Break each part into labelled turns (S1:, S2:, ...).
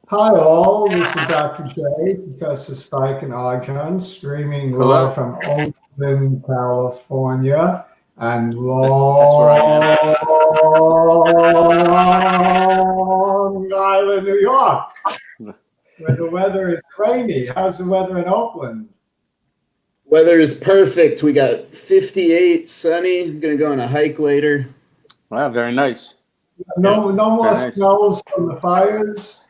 S1: Hi all, this is Dr. J, Professor Spike and Arjun, streaming
S2: Hello.
S1: live from Oakland, California, and
S2: That's where I am.
S1: Long Island, New York, where the weather is rainy. How's the weather in Oakland?
S3: Weather is perfect. We got 58, sunny. I'm going to go on a hike later.
S2: Wow, very nice.
S1: No more
S2: Very nice.
S1: smells from the fires?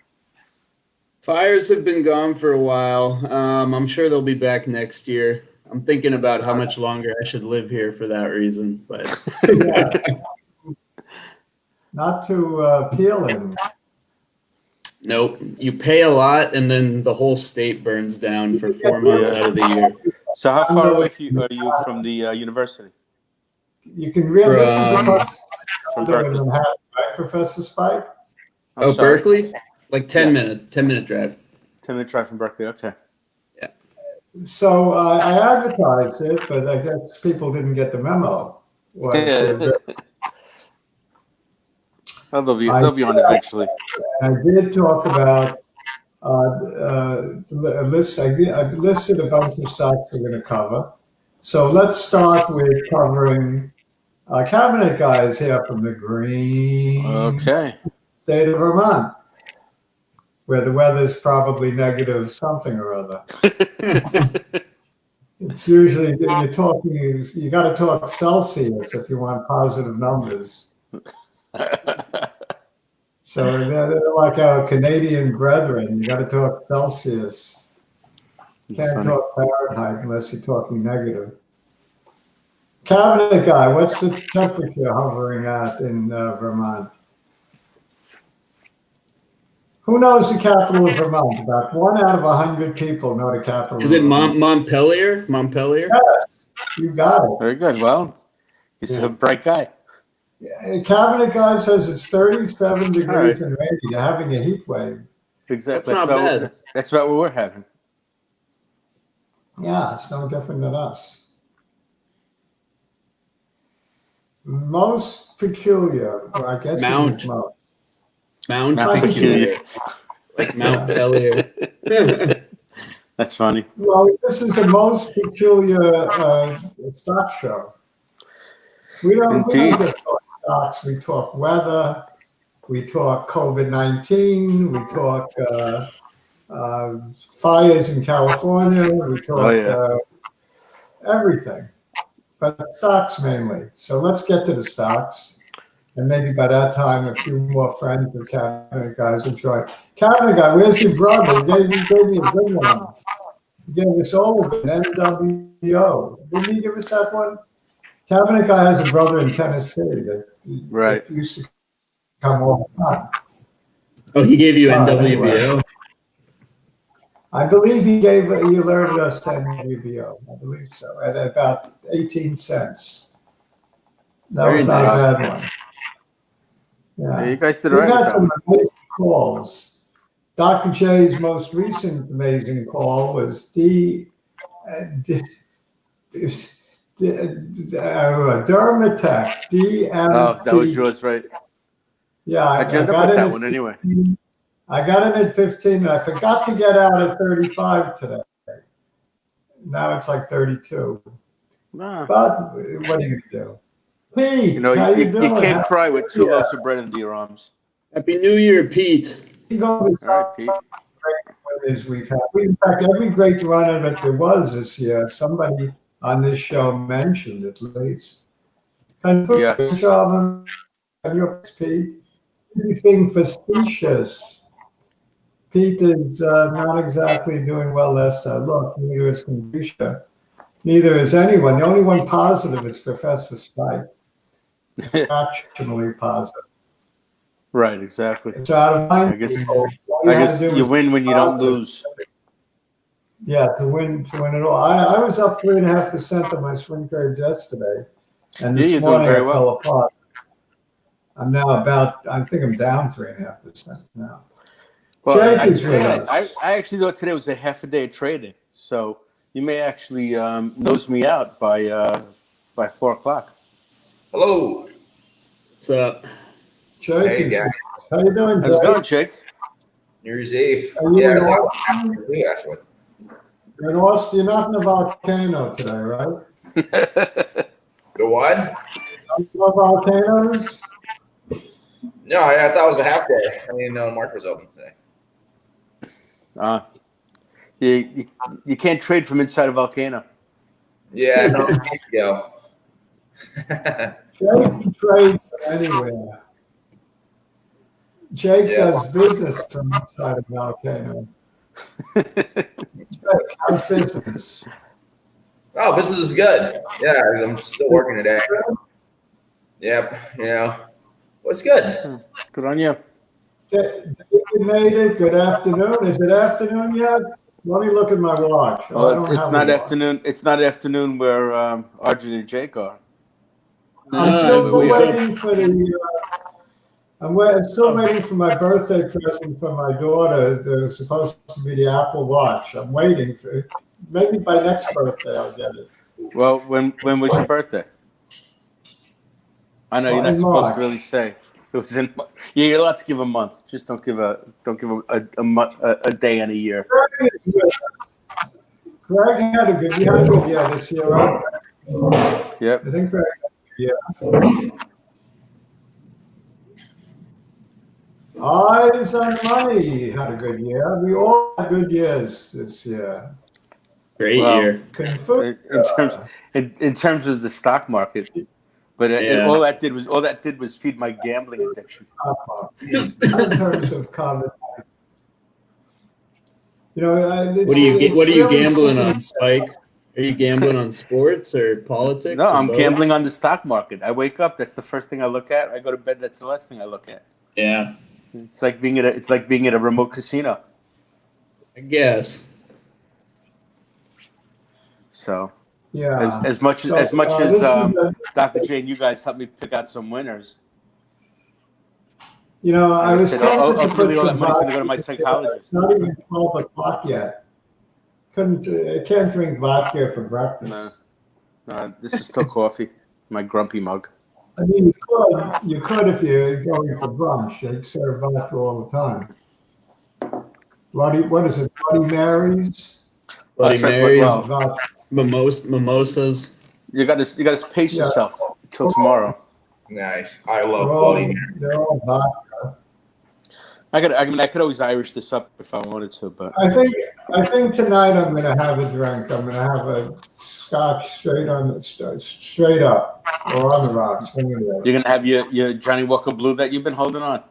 S3: Fires have been gone for a while. I'm sure they'll be back next year. I'm thinking about how much longer I should live here for that reason, but
S1: Yeah. Not too appealing.
S3: nope. You pay a lot, and then the whole state burns down for 4 months out of the year.
S2: So how far away are you from the university?
S1: You can really. This is a
S2: From
S1: in
S2: Berkeley.
S1: Manhattan, right, Professor Spike?
S2: I'm sorry.
S3: Berkeley? Like 10 minute drive.
S2: 10-minute drive from Berkeley. Okay.
S1: So I advertised it, but I guess people didn't get the memo.
S2: Well, they'll be on eventually.
S1: I did talk about a list. I've listed a bunch of stocks we're going to cover. So let's start with covering cabinet guys here from the green state of Vermont, where the weather's probably negative something or other. It's usually, you're talking, you got to talk Celsius if you want positive numbers. So they're like our Canadian brethren. You got to talk Celsius. You can't talk Fahrenheit unless you're talking negative. Cabinet guy, what's the temperature hovering at in Vermont? Who knows the capital of Vermont? About 1 out of 100 people know the capital.
S3: Is it Montpelier? Montpelier?
S1: Yes, you got it.
S2: Very good. Well, he's a bright guy.
S1: Cabinet guy says it's 37 degrees and rainy. You're having a heat wave.
S2: Exactly.
S3: That's not bad.
S2: That's about what we're having.
S1: Yeah, it's no different than us. Most peculiar, well, I guess.
S3: Mount
S2: Peculiar.
S3: Like Mount Pellier.
S2: That's funny.
S1: Well, this is the most peculiar stock show. We don't just talk stocks. We talk weather. We talk COVID-19. We talk fires in California. We talk everything, but stocks mainly. So let's get to the stocks. And maybe by that time, a few more friends of cabinet guys will join. Cabinet guy, where's your brother? He gave me a good one. He gave us all of it, NWO. Didn't he give us that one? Cabinet guy has a brother in Tennessee that used to come all the time.
S3: Oh, he gave you NWBO?
S1: I believe he alerted us to NWBO. I believe so, at about 18 cents. That was not a bad one. Yeah,
S2: you guys did
S1: We've
S2: right.
S1: had some amazing calls. Dr. J's most recent amazing call was Dermatech, DMAC.
S2: Oh, that was yours, right?
S1: Yeah,
S2: I ended up with that one anyway.
S1: I got in at 15, and I forgot to get out at 35 today. Now it's like 32. But what are you going to do? Pete,
S2: you can't cry with 2 loaves of bread in your arms.
S3: Happy New Year, Pete.
S2: All right, Pete.
S1: We've had. In fact, every great run that there was this year, somebody on this show mentioned at least. And
S2: Yes.
S1: job on your Pete. He's being facetious. Pete is not exactly doing well last time. Look, neither is Kandisha. Neither is anyone. The only one positive is Professor Spike. Actually positive.
S2: Right, exactly.
S1: It's out of mind.
S2: I guess you win when you don't lose.
S1: Yeah, to win it all. I was up 3.5% on my swing trades yesterday, and this morning I fell apart. I'm now I think I'm down 3.5% now.
S2: Well,
S1: I
S2: actually thought today was a half a day of trading, so you may actually nose me out by 4 o'clock.
S3: Hello. What's up?
S1: Jake,
S4: hey guys,
S1: how you doing?
S2: How's it going, Jake?
S4: New Year's Eve.
S1: Are you
S4: Yeah,
S1: in
S4: that was
S1: Austin?
S4: after too, actually.
S1: You're in Austin. You're not in a volcano today, right?
S4: The what?
S1: No volcanoes?
S4: No, I thought it was a half day. I didn't know the market was open today.
S2: You can't trade from inside a volcano.
S4: Yeah, no, go.
S1: Jake can trade from anywhere. Jake does business from inside a volcano. Jake, how's business?
S4: Oh, business is good. Yeah, I'm still working today. Yep, what's good?
S2: Good on you.
S1: David made it. Good afternoon. Is it afternoon yet? Let me look at my watch.
S2: Oh,
S1: I don't
S2: it's
S1: have
S2: not
S1: a watch.
S2: afternoon. It's not afternoon where Arjun and Jake are.
S1: I'm still
S2: we are.
S1: waiting for the. I'm still waiting for my birthday present from my daughter. There's supposed to be the Apple Watch. I'm waiting for it. Maybe by next birthday I'll get it.
S2: Well, when was your birthday? I know you're not
S1: In
S2: supposed
S1: March.
S2: to really say. It was in. Yeah, you're allowed to give a month. Just don't give a month, a day and a year.
S1: Greg had a good year this year, right?
S2: Yep.
S1: I think Greg had a good year. Eyes on Money had a good year. We all had good years this year.
S3: Great
S2: Well,
S3: year.
S2: In terms of the stock market, but all that did was feed my gambling addiction.
S1: In terms of comment,
S3: What are you gambling on, Spike? Are you gambling on sports or politics?
S2: No,
S3: or
S2: I'm
S3: both?
S2: gambling on the stock market. I wake up, that's the first thing I look at. I go to bed, that's the last thing I look at.
S3: Yeah,
S2: It's like being at a remote casino.
S3: I guess.
S2: So
S1: yeah.
S2: as much as Dr. J and you guys helped me pick out some winners.
S1: I was
S2: said,
S1: tempted to put
S2: ultimately, all that
S1: some
S2: money's going to go to my
S1: vodka.
S2: psychologist.
S1: It's not even 12 o'clock yet. I can't drink vodka for breakfast.
S2: No, this is still coffee. My grumpy mug.
S1: I mean, you could if you're going for brunch. They serve vodka all the time. What is it? Bloody Marys?
S3: Bloody Marys,
S1: Vodka.
S3: mimosas.
S2: You got to pace yourself till tomorrow.
S4: Nice. I love Bloody Mary.
S1: They're all vodka.
S2: I could always Irish this up if I wanted to, but
S1: I think tonight I'm going to have a drink. I'm going to have a scotch straight up or on the rocks.
S2: You're going to have your Johnny Walker Blue that you've been holding on.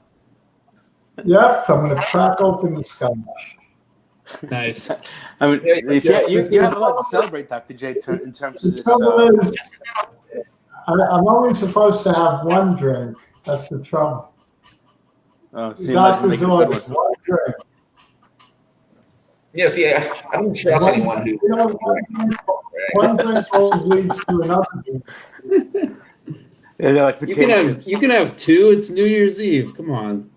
S1: Yep, I'm going to crack open the scotch.
S3: Nice.
S2: I mean, you have a lot to celebrate, Dr. J, in terms of
S1: The
S2: this.
S1: trouble is, I'm only supposed to have one drink. That's the trouble.
S2: So
S1: The doctor's orders, one drink.
S4: Yeah, see, I don't trust anyone who.
S1: One drink always leads to another drink.
S2: Yeah, they're like
S3: You can have two. It's New Year's Eve. Come on.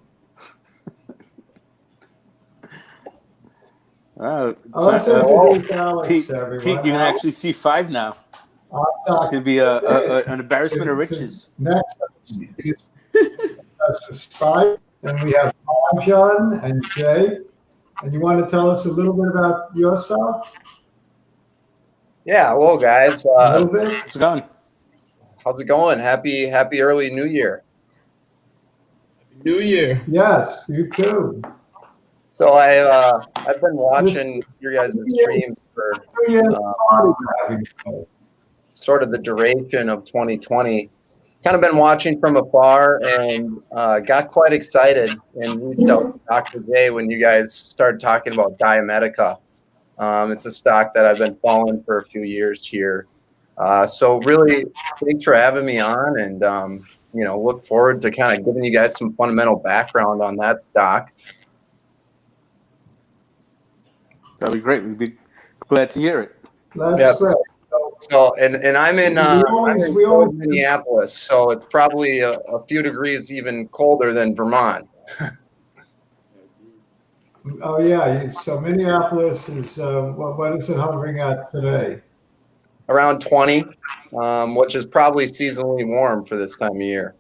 S1: Let's introduce Alex
S2: Pete,
S1: to everyone.
S2: Pete, you can actually see 5 now. It's going to be an embarrassment of riches.
S1: Next, that's the Spike, and we have Arjun and Jake. And you want to tell us a little bit about yourself?
S5: Yeah, well, guys,
S1: A little bit.
S2: How's it going?
S5: how's it going? Happy early New Year.
S3: New Year.
S1: Yes, you too.
S5: So I've been watching your guys' stream for sort of the duration of 2020. Kind of been watching from afar and got quite excited and reached out to Dr. J when you guys started talking about Biomedica. It's a stock that I've been following for a few years here. So really, thanks for having me on, and look forward to kind of giving you guys some fundamental background on that stock.
S2: That'd be great. We'd be glad to hear it.
S1: That's great.
S5: So, and I'm in Minneapolis, so it's probably a few degrees even colder than Vermont.
S1: Oh yeah, so Minneapolis is what is it hovering at today?
S5: Around 20, which is probably seasonally warm for this time of year.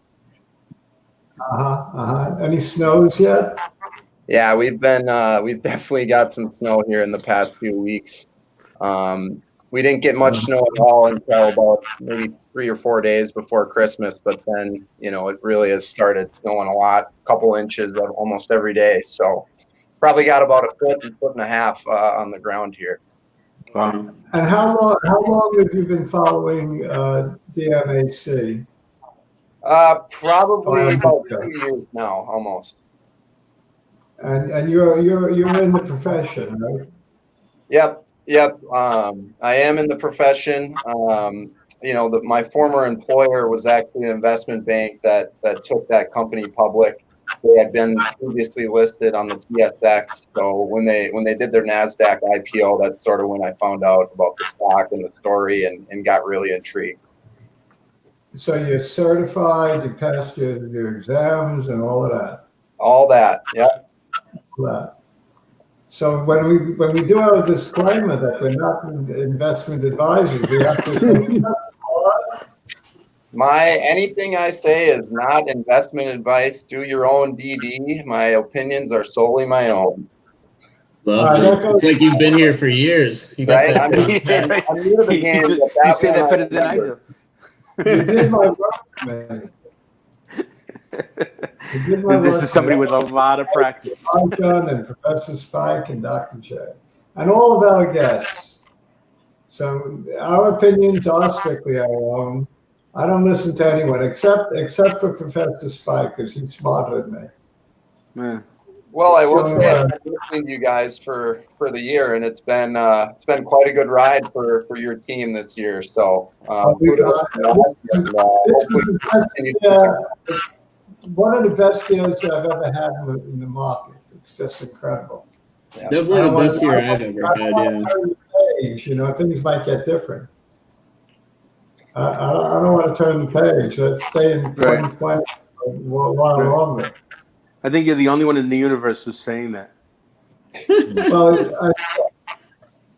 S1: Any snows yet?
S5: Yeah, we've definitely got some snow here in the past few weeks. We didn't get much snow at all until about maybe 3 or 4 days before Christmas, but then, it really has started snowing a lot, a couple inches of almost every day. So probably got about a foot and a half on the ground here.
S2: Wow.
S1: And how long have you been following DMAC?
S5: Probably about 2 years now, almost.
S1: And you're in the profession, right?
S5: Yep. I am in the profession. My former employer was actually an investment bank that took that company public. They had been previously listed on the TSX. So when they did their NASDAQ IPO, that's sort of when I found out about the stock and the story and got really intrigued.
S1: So you're certified, you passed your exams and all of that.
S5: All that, yeah.
S1: So when we do our disclaimer that we're not investment advisors, we have to say
S5: anything I say is not investment advice. Do your own DD. My opinions are solely my own.
S3: Love it. It's like you've been here for years. You got
S5: right?
S3: that.
S5: I'm new to the game.
S2: You say that better than I do.
S1: you did my work, man.
S2: This is somebody with a lot of practice.
S1: Arjun and Professor Spike and Dr. J. And all of our guests. So our opinions are strictly our own. I don't listen to anyone except for Professor Spike because he's smarter than me.
S2: Man.
S5: Well, I will say I've been listening to you guys for the year, and it's been quite a good ride for your team this year. So
S1: one of the best years I've ever had in the market. It's just incredible.
S3: Yeah. Definitely the best year I've ever had.
S1: Yeah. Things might get different. I don't want to turn the page. Let's stay in 2020 a while longer.
S2: I think you're the only one in the universe who's saying that.
S1: Well,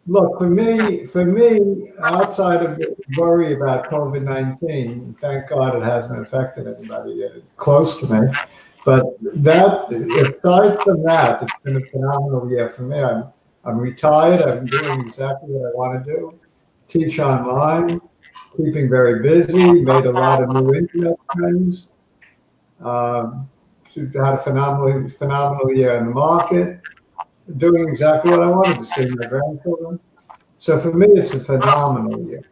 S1: look, for me, outside of the worry about COVID-19, thank God it hasn't affected anybody close to me. But aside from that, it's been a phenomenal year for me. I'm retired. I'm doing exactly what I want to do. Teach online, keeping very busy, made a lot of new internet friends. Had a phenomenal year in the market, doing exactly what I wanted to see my grandchildren. So for me, it's a phenomenal year.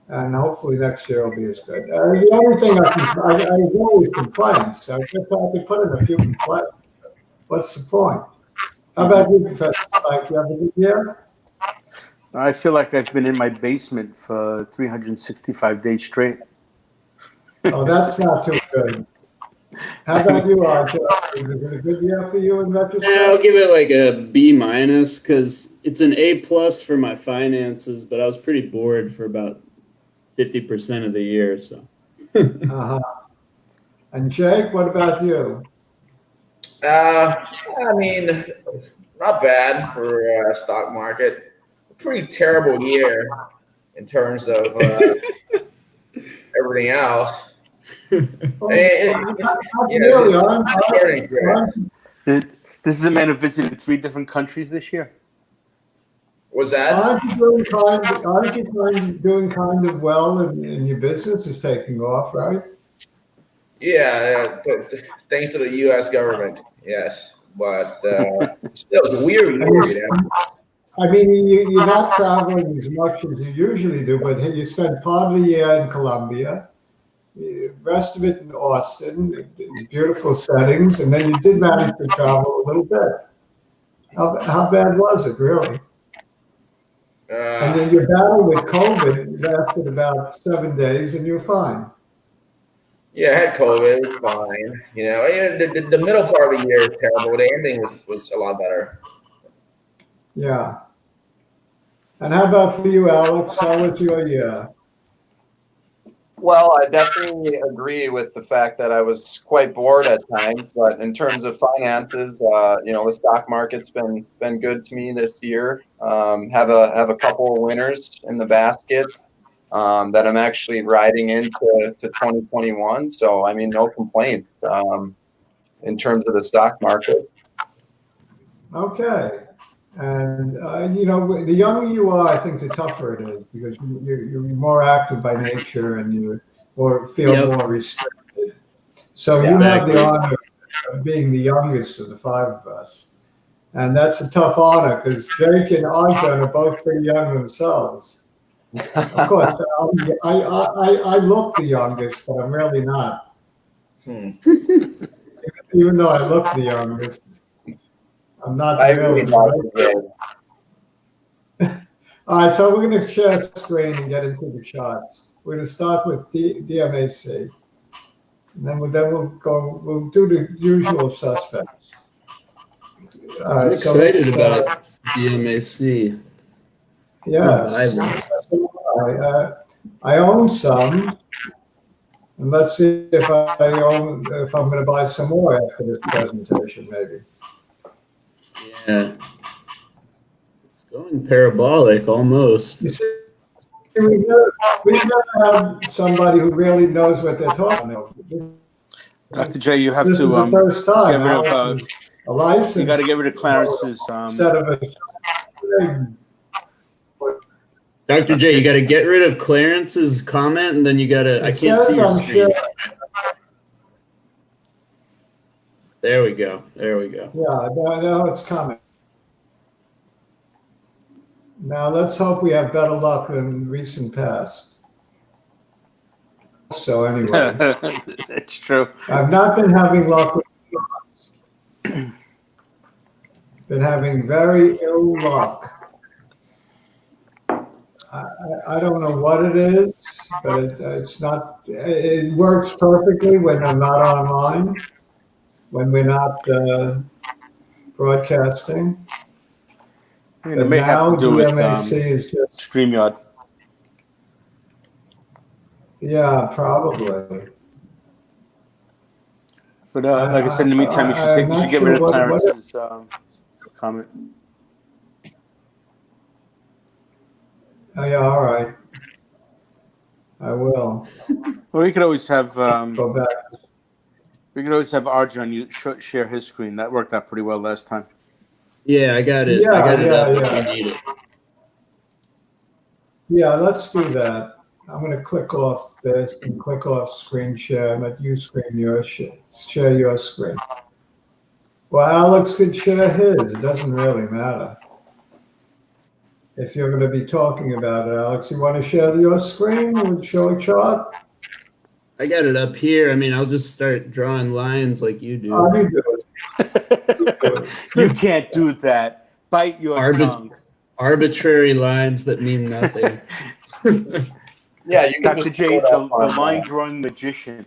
S1: And hopefully next year will be as good. The only thing I always complain, so I could put in a few complaints. What's the point? How about you, Professor Spike? You have a good year?
S2: I feel like I've been in my basement for 365 days straight.
S1: Oh, that's not too good. How about you, Arjun? Is it a good year for you in retrospect?
S3: Yeah, I'll give it like a B- because it's an A+ for my finances, but I was pretty bored for about 50% of the year. So.
S1: And Jake, what about you?
S4: I mean, not bad for stock market. A pretty terrible year in terms of everything else.
S2: This is a man who visited 3 different countries this year.
S4: Was that?
S1: Aren't you doing kind of well in your business is taking off, right?
S4: Yeah, thanks to the U.S. government, yes. But still, it's a weird year.
S1: I mean, you're not traveling as much as you usually do, but you spent part of the year in Colombia, the rest of it in Austin, in beautiful settings, and then you did manage to travel a little bit. How bad was it, really? And then your battle with COVID lasted about 7 days, and you're fine.
S4: Yeah, I had COVID. It was fine. The middle part of the year is terrible. The ending was a lot better.
S1: Yeah. And how about for you, Alex? How was your year?
S5: Well, I definitely agree with the fact that I was quite bored at times, but in terms of finances, the stock market's been good to me this year. Have a couple of winners in the basket that I'm actually riding into 2021. So I mean, no complaints. in terms of the stock market.
S1: Okay. And, the younger you are, I think the tougher it is because you're more active by nature and you feel more restricted. So you have the honor of being the youngest of the five of us. And that's a tough honor because Jake and Arjun are both pretty young themselves. Of course, I look the youngest, but I'm really not. Even though I look the youngest, I'm not really. All right, so we're going to share screen and get into the charts. We're going to start with DMAC. And then we'll do the usual suspects.
S3: I'm excited about DMAC.
S1: Yes. I own some. And let's see if I'm going to buy some more after this presentation, maybe.
S3: Yeah. It's going parabolic almost.
S1: You see, we never have somebody who really knows what they're talking about.
S2: Dr. J, you have
S1: This
S2: to
S1: is the first time.
S2: get rid of
S1: a license.
S2: You got to get rid of Clarence's
S1: instead of a.
S3: Dr. J, you got to get rid of Clarence's comment, and then you got to. I can't see your screen. There we go. There we go.
S1: Yeah, now it's coming. Now let's hope we have better luck than recent past. So anyway,
S2: it's true.
S1: I've not been having luck with been having very ill luck. I don't know what it is, but it's not. It works perfectly when I'm not online, when we're not broadcasting.
S2: It may have to do with
S1: is just
S2: StreamYard.
S1: Yeah, probably.
S2: But like I said, in the meantime, you should get rid of Clarence's comment.
S1: Oh, yeah, all right. I will.
S2: Well, we could always have
S1: Go back.
S2: we could always have Arjun share his screen. That worked out pretty well last time.
S3: Yeah, I got it.
S1: Yeah,
S3: I got it up
S1: yeah.
S3: if you need it.
S1: Yeah, let's do that. I'm going to click off this and click off screen share and let you share your screen. Well, Alex could share his. It doesn't really matter. If you're going to be talking about it, Alex, you want to share your screen and show a chart?
S3: I got it up here. I mean, I'll just start drawing lines like you do.
S1: Oh, you do it.
S2: You can't do that. Bite your tongue.
S3: Arbitrary lines that mean nothing.
S5: Yeah, you can
S2: Dr. J is the line drawing magician.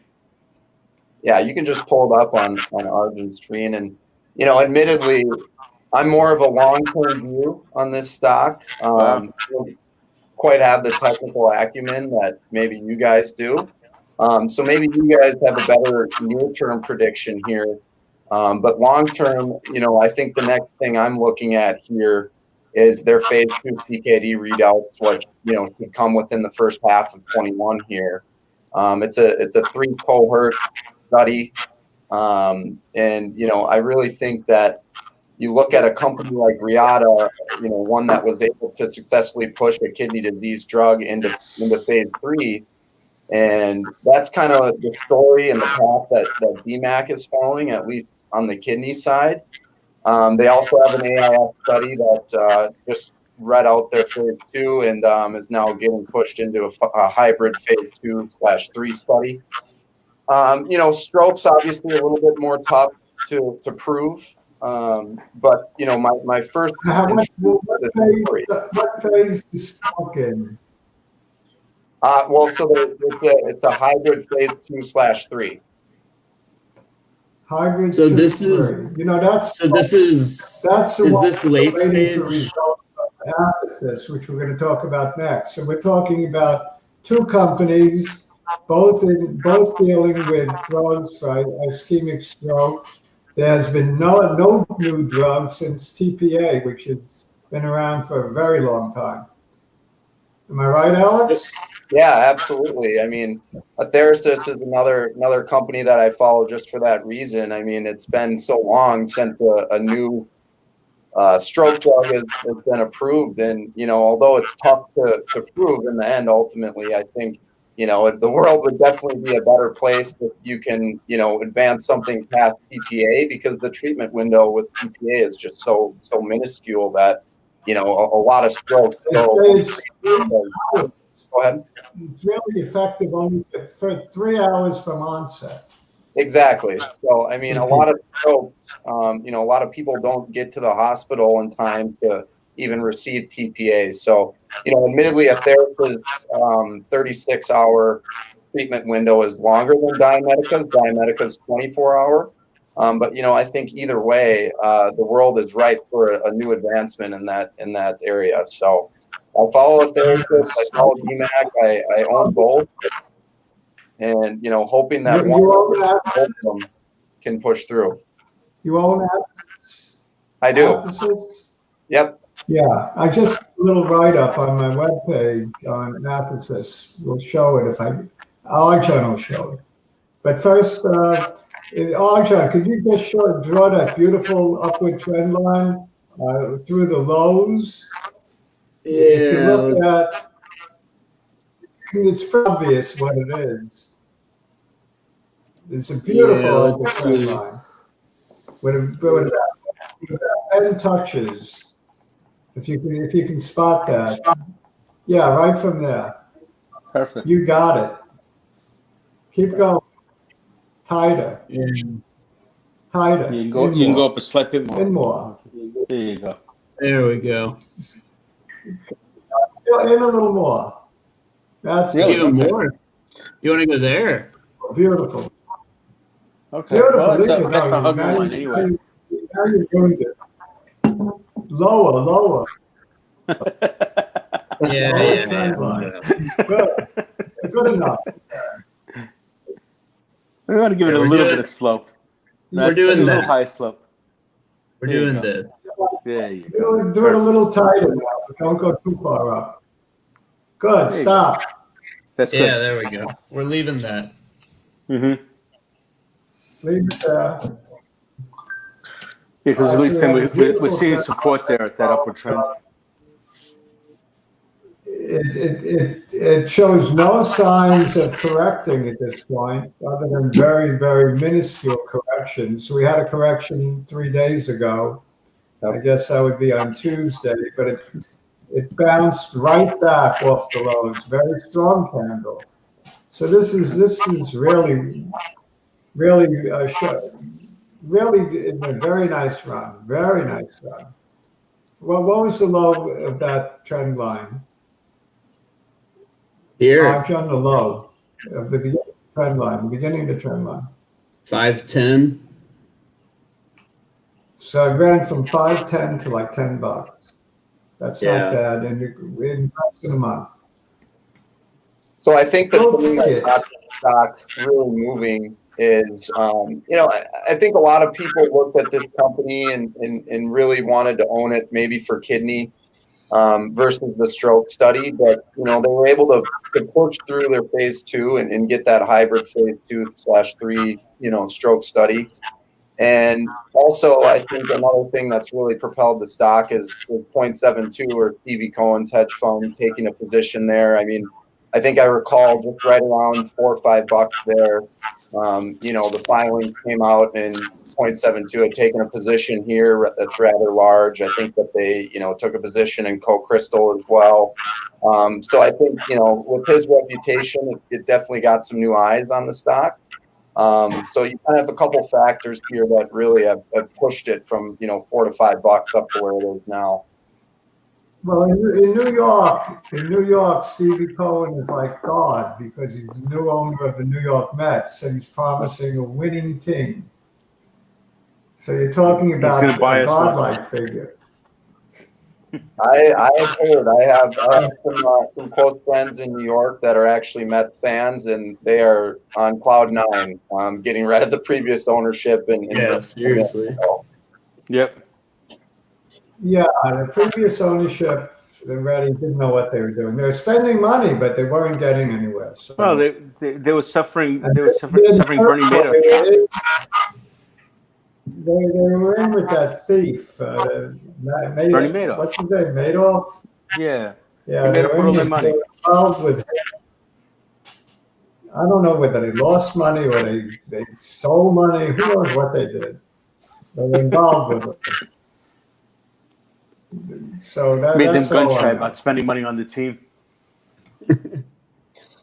S5: Yeah, you can just pull it up on Arjun's screen. And, admittedly, I'm more of a long-term view on this stock. Don't quite have the technical acumen that maybe you guys do. So maybe you guys have a better near-term prediction here. But long-term, I think the next thing I'm looking at here is their phase 2 PKD readouts, which, should come within the first half of 21 here. It's a 3-cohort study. And, I really think that you look at a company like Reata, one that was able to successfully push a kidney disease drug into phase 3. And that's kind of the story and the path that DMAC is following, at least on the kidney side. They also have an AIS study that just read out their phase 2 and is now getting pushed into a hybrid phase 2/3 study. Stroke's obviously a little bit more tough to prove. But my first.
S1: What phase is stroke in?
S5: So it's a hybrid phase 2/3.
S1: Hybrid.
S3: So this is.
S1: That's.
S3: So this is.
S1: That's the
S3: is
S1: one
S3: this late stage?
S1: Analysis, which we're going to talk about next. So we're talking about two companies, both dealing with drugs for ischemic stroke. There has been no new drugs since TPA, which has been around for a very long time. Am I right, Alex?
S5: Yeah, absolutely. I mean, Athersys is another company that I follow just for that reason. I mean, it's been so long since a new stroke drug has been approved, and although it's tough to prove in the end, ultimately, I think the world would definitely be a better place if you can advance something past TPA, because the treatment window with TPA is just so minuscule that a lot of strokes go. Go ahead.
S1: It's really effective only for 3 hours from onset.
S5: Exactly. So, I mean, a lot of strokes, a lot of people don't get to the hospital in time to even receive TPA. So, admittedly, a therapist's 36-hour treatment window is longer than Diamedica's. Diamedica's 24-hour. But, I think either way, the world is ripe for a new advancement in that area. So, I follow a therapist, I follow DMAC, I own both. And hoping that one of them can push through.
S1: You own Athersys?
S5: I do.
S1: Athersys?
S5: Yep.
S1: Yeah, I just a little write-up on my webpage on Athersys. We'll show it if Arjun will show it. But first, Arjun, could you just draw that beautiful upward trend line through the lows?
S3: Yeah.
S1: If you look at, it's obvious what it is. It's a beautiful trend line. When that pen touches, if you can spot that, yeah, right from there.
S2: Perfect.
S1: You got it. Keep going. Tighter.
S3: Yeah.
S1: Tighter.
S2: You can go up a slight bit more.
S1: And more.
S2: There you go.
S3: There we go.
S1: In a little more. That's
S2: Really?
S3: Even more. You want to go there?
S1: beautiful.
S2: Okay.
S1: Beautiful.
S2: Well, that's a hugger one anyway.
S1: Now you're doing it. Lower.
S3: Yeah.
S1: Trend line. Good enough.
S2: We want to give it a little bit of slope.
S3: We're doing
S2: a little
S3: that.
S2: high slope.
S3: We're
S2: There you
S3: doing
S2: go.
S3: this.
S2: There you go.
S1: Do it a little tighter now, but don't go too far up. Good.
S2: There you
S1: Stop.
S2: That's
S3: Yeah,
S2: good.
S3: there we go. We're leaving that.
S2: Mm-hmm.
S1: Leave it there.
S2: Yeah, because at least then we're seeing support there at that upward trend.
S1: It shows no signs of correcting at this point, other than very, very minuscule corrections. We had a correction 3 days ago. I guess that would be on Tuesday, but it bounced right back off the lows. Very strong candle. So this is really a very nice run. Very nice run. Well, what was the low of that trend line?
S3: Here,
S1: On the low of the beginning of the trend line.
S3: 510.
S1: So I ran from 510 to like $10. That's not bad in less than a month.
S5: So I think the
S1: Go
S5: thing
S1: take
S5: that
S1: it.
S5: got the stock really moving is, I think a lot of people looked at this company and really wanted to own it, maybe for kidney versus the stroke study. But, they were able to push through their phase 2 and get that hybrid phase 2/3, stroke study. And also, I think another thing that's really propelled the stock is 0.72 or Stevie Cohen's hedge fund taking a position there. I mean, I think I recall just right around $4 or $5 there. The filings came out and 0.72 had taken a position here that's rather large. I think that they, took a position in Co-Crystal as well. So I think, with his reputation, it definitely got some new eyes on the stock. So you kind of have a couple factors here that really have pushed it from, $4 to $5 up to where it is now.
S1: Well, in New York, Stevie Cohen is like God because he's the new owner of the New York Mets and he's promising a winning team. So you're talking about a godlike figure.
S5: I have heard. I have some close friends in New York that are actually Mets fans, and they are on cloud nine, getting rid of the previous ownership. And
S3: seriously.
S2: Yep.
S1: Yeah, the previous ownership already didn't know what they were doing. They were spending money, but they weren't getting anywhere. So,
S2: Well, they were suffering.
S1: and
S2: They were suffering Bernie Madoff shock.
S1: they were in with that thief,
S2: Bernie Madoff.
S1: What's his name? Madoff?
S2: Yeah.
S1: Yeah,
S2: He made it for all their
S1: they
S2: money.
S1: were involved with him. I don't know whether they lost money or they stole money. Who knows what they did? They were involved with it. So
S2: Made them
S1: that's all
S2: gun shy
S1: I know.
S2: about spending money on the team.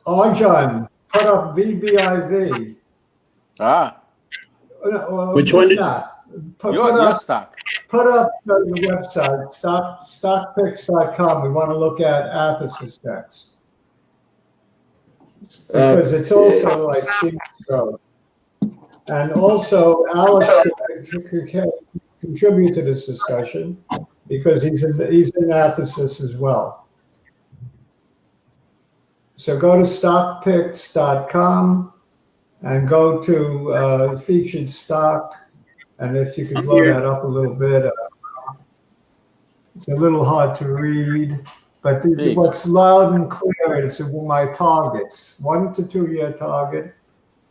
S1: Arjun, put up VBIV.
S2: Ah,
S3: Which one did-
S1: not?
S2: your stock.
S1: Put up the website, stockpicks.com. We want to look at Athesis next. Because it's also like Steve Grove. And also Alex could contribute to this discussion because he's in Athesis as well. So go to stockpicks.com and go to featured stock. And if you could blow that up a little bit, it's a little hard to read. But what's loud and clear is my targets: 1 to 2 year target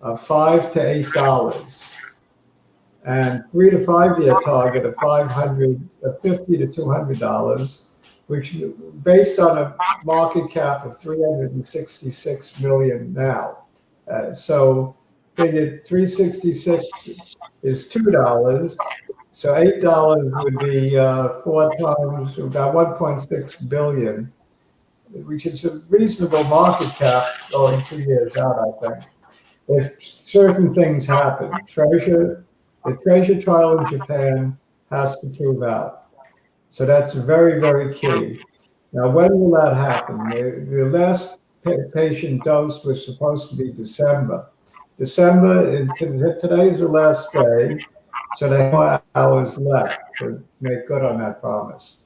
S1: of $5 to $8, and 3 to 5 year target of $50 to $200, which based on a market cap of 366 million now. So figured 366 is $2. So $8 would be 4 times about 1.6 billion, which is a reasonable market cap going 2 years out, I think. If certain things happen, the treasure trial in Japan has to prove out. So that's very, very key. Now, when will that happen? The last patient dose was supposed to be December. December is today's the last day. So they have 4 hours left to make good on that promise.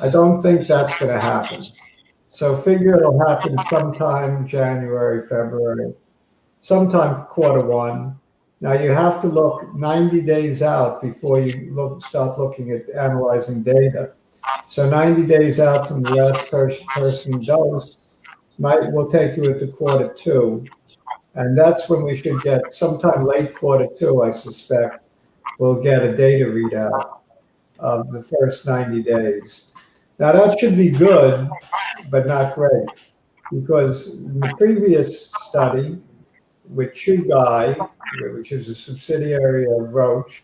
S1: I don't think that's going to happen. So figure it'll happen sometime January, February, sometime Q1. Now you have to look 90 days out before you start looking at analyzing data. So 90 days out from the last person dosed will take you into Q2. And that's when we should get, sometime late Q2, I suspect, we'll get a data readout of the first 90 days. Now that should be good, but not great, because in the previous study with Chugai, which is a subsidiary of Roche,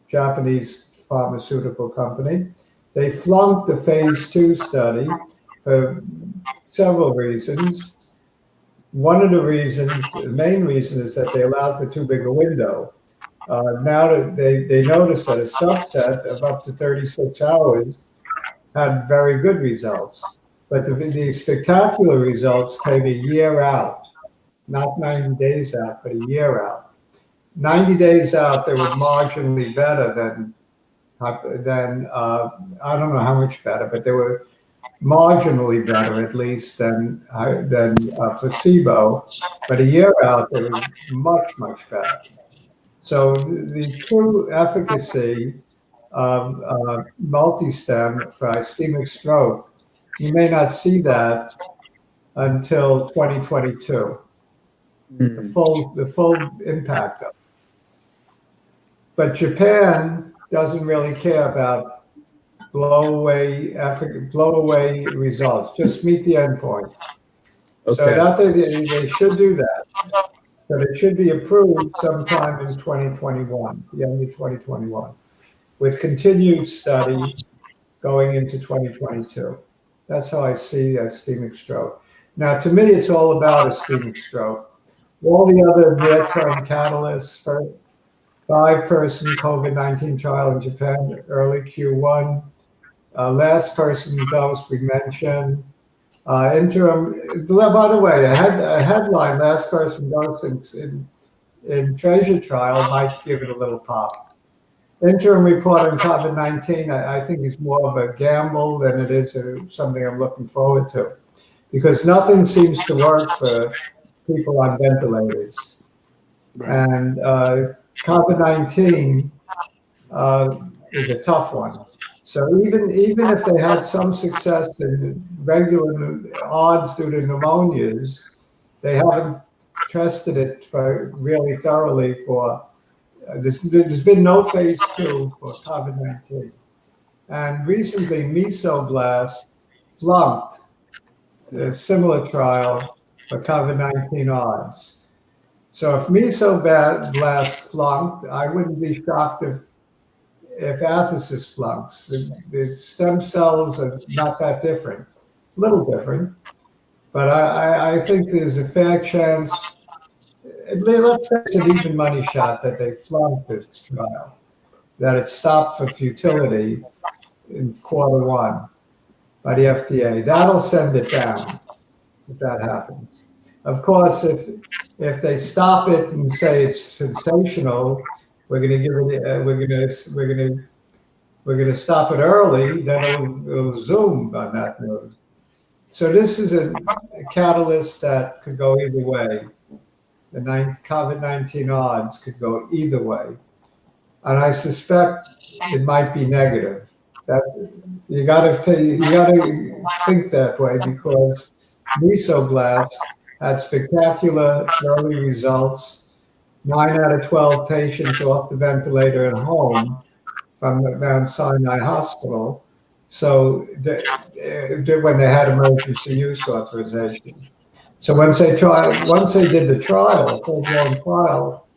S1: Japanese pharmaceutical company, they flunked the phase 2 study for several reasons. One of the reasons, the main reason, is that they allowed for too big a window. Now that they noticed that a subset of up to 36 hours had very good results. But the spectacular results came a year out, not 90 days out, but a year out. 90 days out, they were marginally better than I don't know how much better, but they were marginally better, at least, than placebo. But a year out, they were much, much better. So the true efficacy of multi-stem for ischemic stroke, you may not see that until 2022, the full impact of it. But Japan doesn't really care about blow away results, just meet the endpoint. Okay. So not that they should do that. But it should be approved sometime in 2021, the end of 2021, with continued study going into 2022. That's how I see ischemic stroke. Now, to me, it's all about ischemic stroke. All the other near-term catalysts for 5-person COVID-19 trial in Japan, early Q1, last person dose we mentioned. Interim, by the way, a headline, last person dose in treasure trial might give it a little pop. Interim report on COVID-19, I think is more of a gamble than it is something I'm looking forward to, because nothing seems to work for people on ventilators. Right. And COVID-19 is a tough one. So even if they had some success in regular odds due to pneumonias, they haven't tested it really thoroughly for. There's been no phase 2 for COVID-19, and recently Mesoblast flunked a similar trial for COVID-19 odds. So if Mesoblast flunked, I wouldn't be shocked if Athesis flunks. The stem cells are not that different, a little different, but I think there's a fair chance, let's say it's an even money shot that they flunked this trial, that it stopped for futility in Q1 by the FDA. That'll send it down if that happens. Of course, if they stop it and say it's sensational, we're going to give it. We're going to stop it early. Then it'll zoom on that news. So this is a catalyst that could go either way. The COVID-19 odds could go either way, and I suspect it might be negative. That you got to think that way, because Mesoblast had spectacular early results. 9 out of 12 patients off the ventilator at home from Mount Sinai Hospital. So when they had emergency use authorization. So once they did the trial, full-blown trial,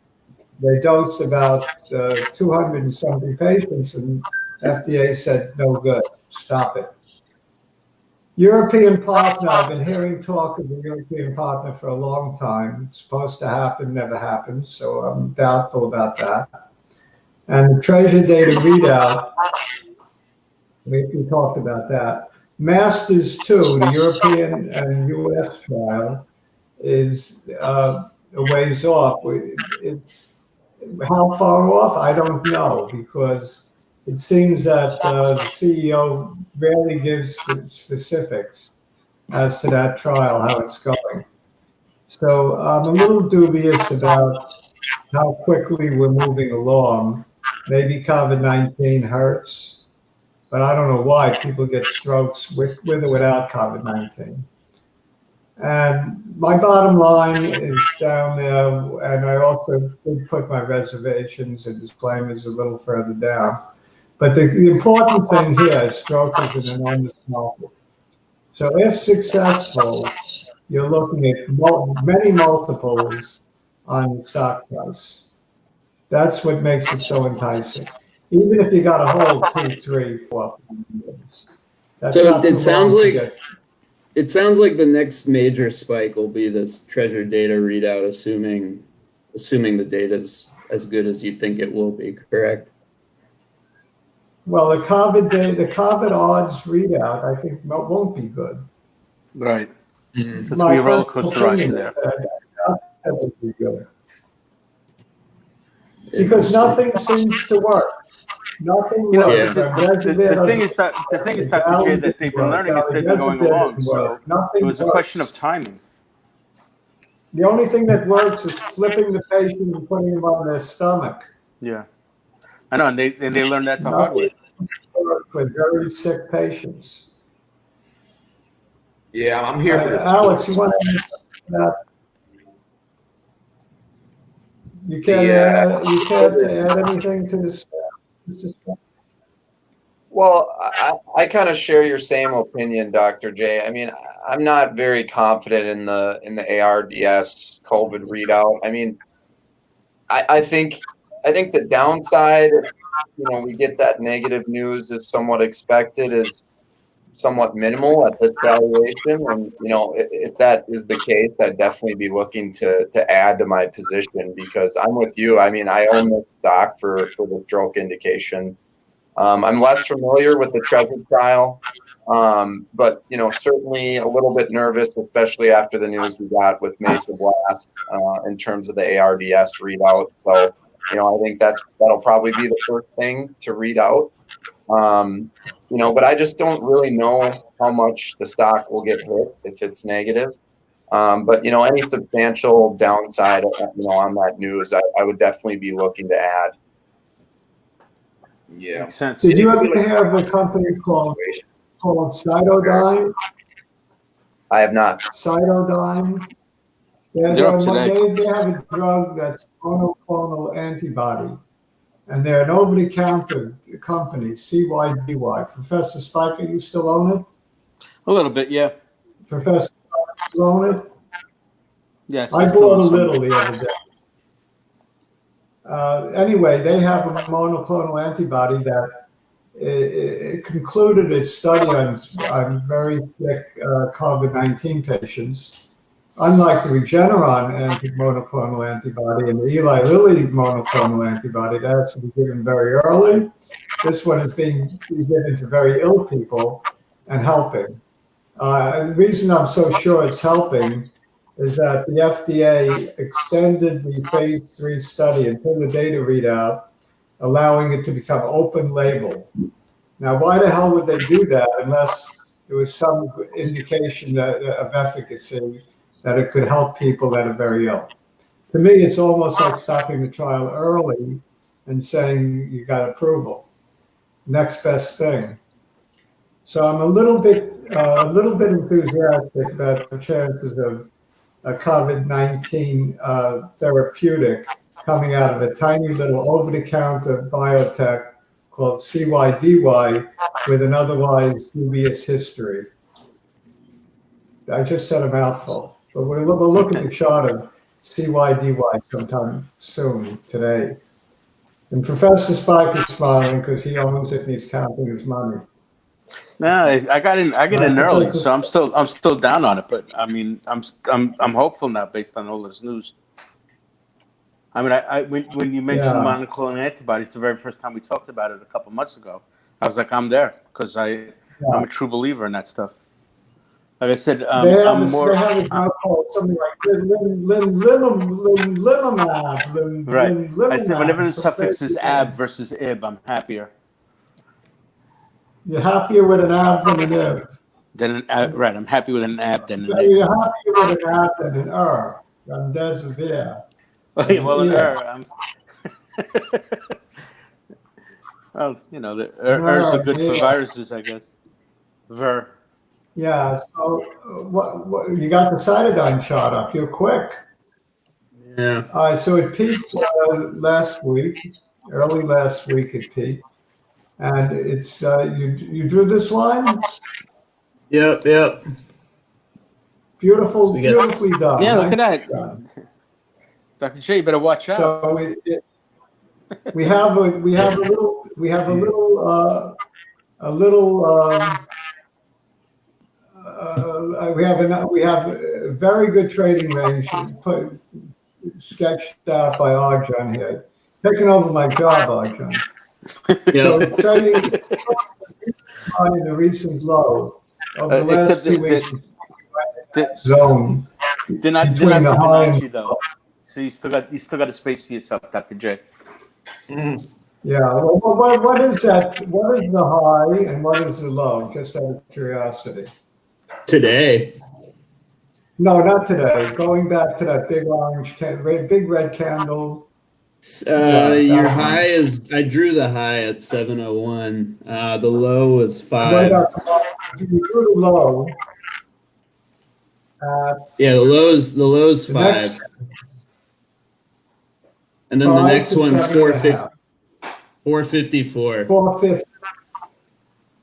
S1: they dosed about 200 and something patients, and FDA said, no good, stop it. European partner, I've been hearing talk of the European partner for a long time. It's supposed to happen, never happens, so I'm doubtful about that. And the treasure data readout, we talked about that. Masters 2, the European and US trial, is a ways off. It's how far off? I don't know, because it seems that the CEO rarely gives specifics as to that trial, how it's going. So I'm a little dubious about how quickly we're moving along. Maybe COVID-19 hurts, but I don't know why people get strokes with or without COVID-19. And my bottom line is down there, and I also did put my reservations and disclaimers a little further down. But the important thing here is stroke is an enormous market. So if successful, you're looking at many multiples on the stock price. That's what makes it so enticing. Even if you got a hold 2, 3, 4 years.
S3: So it sounds like the next major spike will be this treasure data readout, assuming the data's as good as you think it will be, correct?
S1: Well, the COVID odds readout, I think won't be good.
S2: Right. Mm-hmm. So it's going to be a roller coaster ride there.
S1: That would be good. Because nothing seems to work. Nothing works.
S2: The thing is, Dr. J, that they've been learning as they've been going along. So it was a question of timing.
S1: The only thing that works is flipping the patient and putting them on their stomach.
S2: Yeah. I know, and they learned that the hard way.
S1: With very sick patients.
S4: Yeah, I'm here for this.
S1: Alex, you want to add that? You can't add anything to this.
S5: Well, I kind of share your same opinion, Dr. J. I mean, I'm not very confident in the ARDS COVID readout. I mean, I think the downside, we get that negative news is somewhat expected, is somewhat minimal at this valuation. And, if that is the case, I'd definitely be looking to add to my position, because I'm with you. I mean, I own this stock for the stroke indication. I'm less familiar with the treasure trial, but, certainly a little bit nervous, especially after the news we got with Mesoblast in terms of the ARDS readout. So, I think that'll probably be the first thing to read out. But I just don't really know how much the stock will get hit if it's negative. But, any substantial downside, on that news, I would definitely be looking to add.
S4: Yeah.
S2: Makes sense.
S1: Did you ever hear of a company called Cytodyne?
S5: I have not.
S1: Cytodyne.
S2: They're up today.
S1: They have a drug that's monoclonal antibody, and they're an over-the-counter company, CYDY. Professor Spiker, you still own it?
S2: A little bit, yeah.
S1: Professor Spiker, you own it?
S2: Yes.
S1: I bought a little the other day. Anyway, they have a monoclonal antibody that it concluded its study on very sick COVID-19 patients. Unlike the Regeneron monoclonal antibody and the Eli Lilly monoclonal antibody, that has to be given very early. This one is being given to very ill people and helping. The reason I'm so sure it's helping is that the FDA extended the phase 3 study until the data readout, allowing it to become open label. Now, why the hell would they do that unless there was some indication of efficacy that it could help people that are very ill? To me, it's almost like stopping the trial early and saying you got approval. Next best thing. So I'm a little bit enthusiastic about the chances of a COVID-19 therapeutic coming out of a tiny little over-the-counter biotech called CYDY with an otherwise dubious history. I just said a mouthful, but we'll look at the chart of CYDY sometime soon today. And Professor Spike is smiling because he owns it and he's counting his money.
S2: No, I get in early, so I'm still down on it. But I mean, I'm hopeful now based on all this news. I mean, when you mentioned monoclonal antibodies, the very first time we talked about it a couple months ago, I was like, I'm there because I'm a true believer in that stuff. Like I said,
S1: they have a drug called something like limumab.
S2: Right. I said whenever the suffix is ab versus ib, I'm happier.
S1: You're happier with an ab than an ib.
S2: Right, I'm happy with an ab than an ib.
S1: You're happier with an ab than an I'm desert.
S2: Well, an I'm. Well, you know, the ers are good for viruses, I guess. Ver.
S1: Yeah. So, what you got the Cytodyne shot up? You're quick.
S3: Yeah.
S1: All right. So it peaked last week. Early last week it peaked. And it's you drew this line.
S3: Yep.
S1: Beautifully done.
S2: Yeah, look at that, Dr. J. You better watch out.
S1: So we have a very good trading range sketched out by Arjun here, taking over my job, Arjun. So trading in the recent low over the last 2 weeks. Zone.
S2: They're not Fibonacci though, so you still got a space for yourself, Dr. J.
S1: Yeah. Well, what is that? What is the high and what is the low? Just out of curiosity.
S3: Today.
S1: No, not today. Going back to that big red candle.
S3: Your high is, I drew the high at 701. The low was 5.
S1: You drew the low.
S3: Yeah, the low's 5. And then the next one's 450. 454.
S1: 450.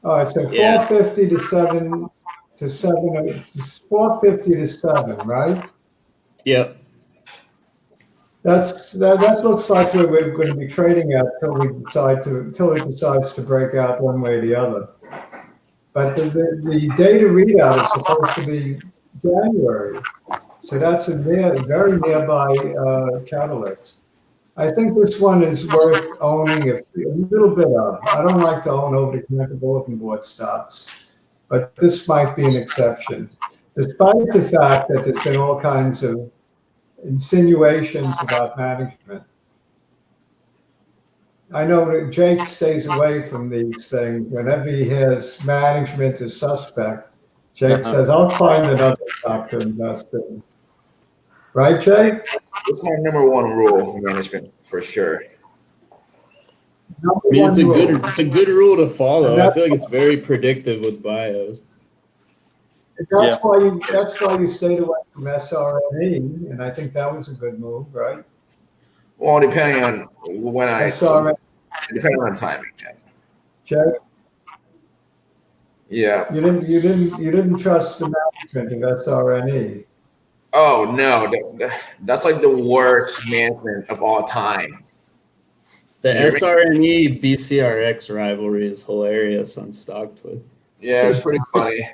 S1: All right, so 450 to 7 to 450 to 7, right?
S3: Yep.
S1: That looks like where we're going to be trading at until it decides to break out one way or the other. But the data readout is supposed to be January, so that's a very nearby catalyst. I think this one is worth owning a little bit of. I don't like to own over-the-counter bulletin board stocks, but this might be an exception, despite the fact that there's been all kinds of insinuations about management. I know that Jake stays away from these things. Whenever he hears management is suspect, Jake says, I'll find another stock to invest in. Right, Jake?
S4: It's my number one rule for management, for sure.
S1: Number
S3: I mean,
S1: one
S3: it's a
S1: rule.
S3: good rule to follow.
S1: And
S3: I
S1: that's-
S3: feel like it's very predictive with bios.
S1: That's why you stayed away from SRNE, and I think that was a good move, right?
S4: Well, depending on when
S1: SRNE,
S4: depending on timing.
S1: Jay,
S4: Yeah.
S1: you didn't trust the management of SRNE.
S4: Oh no, that's like the worst management of all time.
S3: The
S4: You hear me?
S3: SRNE BCRX rivalry is hilarious on StockTwits.
S4: Yeah, it's pretty funny.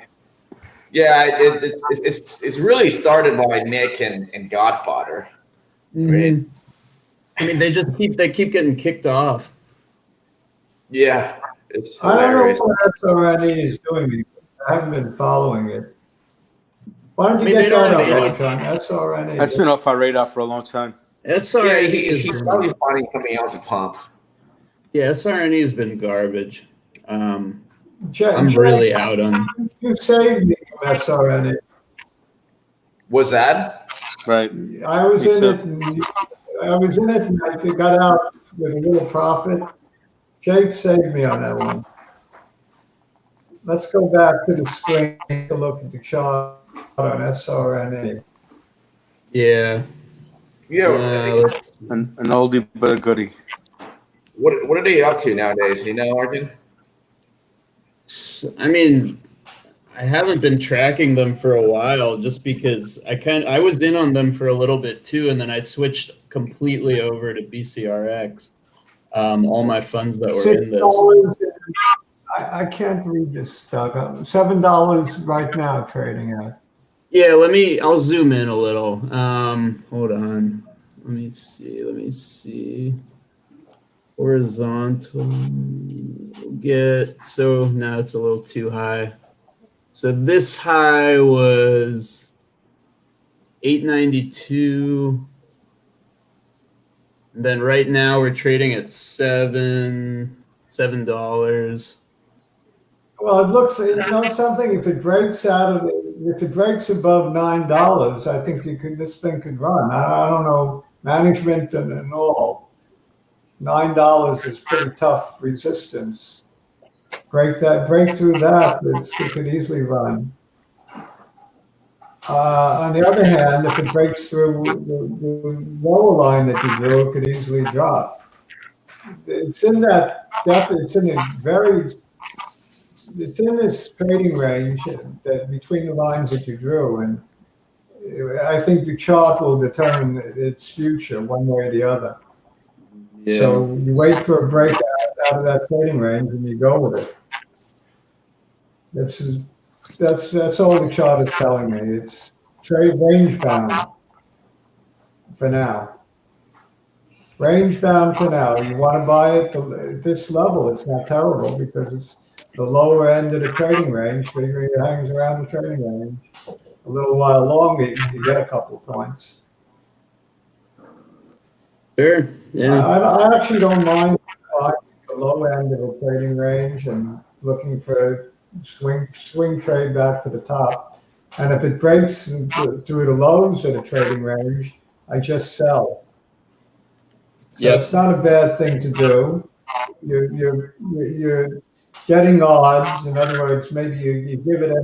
S4: Yeah, it's really started by Nick and Godfather. Right?
S3: I mean, they keep getting kicked off.
S4: Yeah, it's
S1: I don't know
S4: hilarious.
S1: what SRNE is doing. I haven't been following it. Why don't you
S3: I mean, they
S1: get
S3: don't
S1: that
S3: have
S1: up, Arjun? SRNE.
S2: That's been off our radar for a long time.
S3: SRNE
S4: Yeah,
S3: has
S4: he's
S3: been,
S4: probably finding something else to pump.
S3: yeah, SRNE has been garbage.
S1: Jay,
S3: I'm really out on.
S1: You saved me from SRNE.
S4: Was that?
S2: Right.
S1: I was
S2: Me
S1: in
S2: too.
S1: it, and I got out with a little profit. Jake saved me on that one. Let's go back to the screen, take a look at the chart on SRNA.
S3: Yeah.
S4: Yeah.
S2: An oldie but a goodie.
S4: What are they up to nowadays? You know, Arjun?
S3: I mean, I haven't been tracking them for a while just because I was in on them for a little bit too, and then I switched completely over to BCRX. All my funds that were in this.
S1: $6. I can't read this stuff. $7 right now trading at.
S3: Yeah, I'll zoom in a little. Hold on. Let me see. Horizontal. No, it's a little too high. So this high was 892. And then right now we're trading at $7.
S1: Well, it looks, something, if it breaks above $9, I think this thing could run. I don't know, management and all. $9 is pretty tough resistance. Break through that, it could easily run. On the other hand, if it breaks through the lower line that you drew, it could easily drop. It's in this trading range that between the lines that you drew, and I think the chart will determine its future one way or the other.
S3: Yeah.
S1: So you wait for a breakout out of that trading range and you go with it. That's all the chart is telling me. It's trade range bound for now. Range bound for now. You want to buy it at this level. It's not terrible because it's the lower end of the trading range. Figuring it hangs around the trading range a little while longer, you can get a couple points.
S3: Sure. Yeah.
S1: I actually don't mind buying the low end of a trading range and looking for swing trade back to the top. And if it breaks through the lows of the trading range, I just sell. So It's not a bad thing to do. You're getting odds. In other words, maybe you give it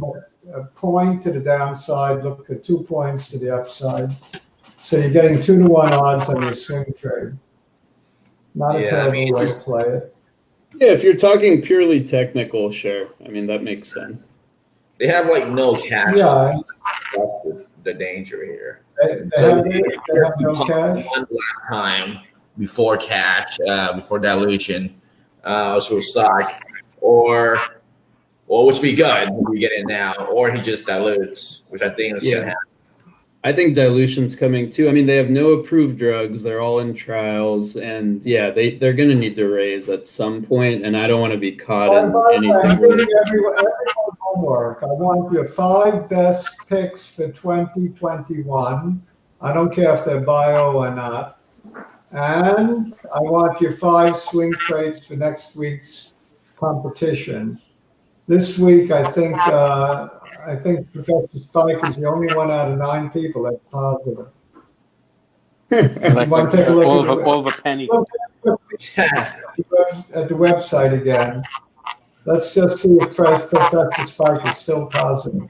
S1: a point to the downside, look for 2 points to the upside. So you're getting 2-to-1 odds on your swing trade. Not a terrible way to play it.
S3: Yeah, if you're talking purely technical, sure. I mean, that makes sense.
S4: They have like no cash.
S1: Yeah.
S4: That's the danger here.
S1: They have no cash.
S4: One last time before cash, before dilution, which will suck, or which would be good if we get in now, or he just dilutes, which I think is gonna happen.
S3: I think dilution's coming too. I mean, they have no approved drugs. They're all in trials, and yeah, they're going to need to raise at some point. And I don't want to be caught in anything.
S1: I'm giving everyone homework. I want your 5 best picks for 2021. I don't care if they're bio or not. And I want your 5 swing trades for next week's competition. This week, I think Professor Spike is the only one out of 9 people that's positive.
S2: I like
S1: Want to take a look
S2: all of a penny.
S1: at the website again. Let's just see if Professor Spike is still positive.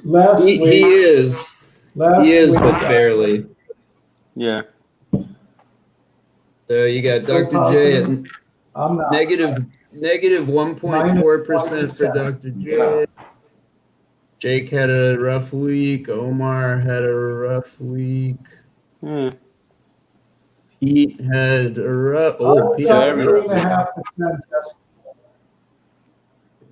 S1: Last
S3: He
S1: week,
S3: is. He is, but barely.
S2: Yeah.
S3: So you got
S1: Still
S3: Dr. J at
S1: I'm not.
S3: negative 1.4% for Dr. J. Jake had a rough week. Omar had a rough week. Pete had a rough. Oh, Pete had a rough week.
S1: 3.5%.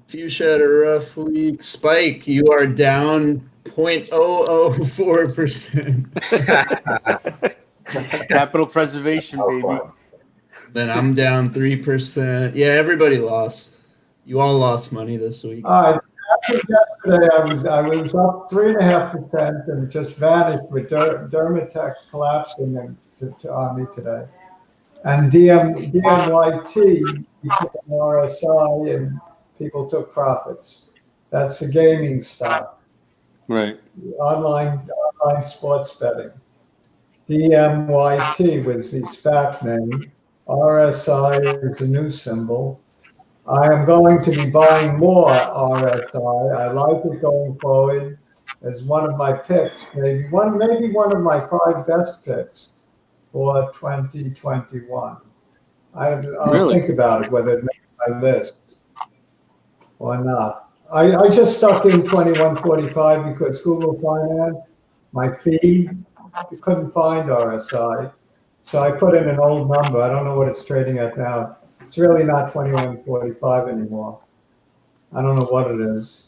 S3: Fuchsia had a rough week. Spike, you are down 0.004%.
S2: Capital preservation, baby.
S3: Then I'm down 3%. Yeah, everybody lost. You all lost money this week.
S1: Yesterday, I was up 3.5% and it just vanished with Dermatech collapsing on me today. And DMYT, we took an RSI and people took profits. That's the gaming stock.
S2: Right.
S1: Online sports betting. DMYT was the SPAC name. RSI is the new symbol. I am going to be buying more RSI. I like it going forward as one of my picks, maybe one of my 5 best picks for 2021. I'll think about it, whether it makes my list or not. I just stuck in 2145 because Google Finance, my feed, you couldn't find RSI. So I put in an old number. I don't know what it's trading at now. It's really not 2145 anymore. I don't know what it is.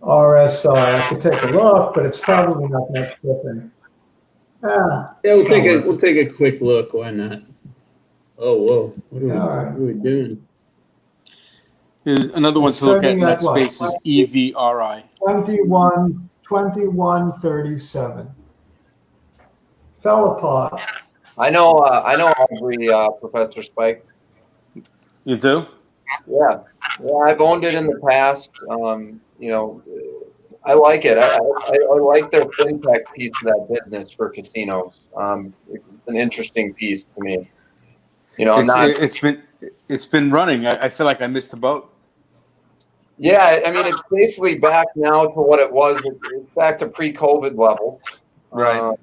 S1: RSI, I could take a look, but it's probably not much different.
S3: Yeah, we'll take a quick look. Why not? Oh, whoa! What are we doing?
S2: Here's another one to look at in that space is EVRI.
S1: 2137. Fell apart.
S5: I know every Professor Spike.
S2: You do?
S5: Yeah, I've owned it in the past. I like it. I like their fintech piece of that business for casinos. It's an interesting piece to me.
S2: It's been running. I feel like I missed the boat.
S5: Yeah, I mean it's basically back now to what it was. It's back to pre-COVID levels.
S2: Right.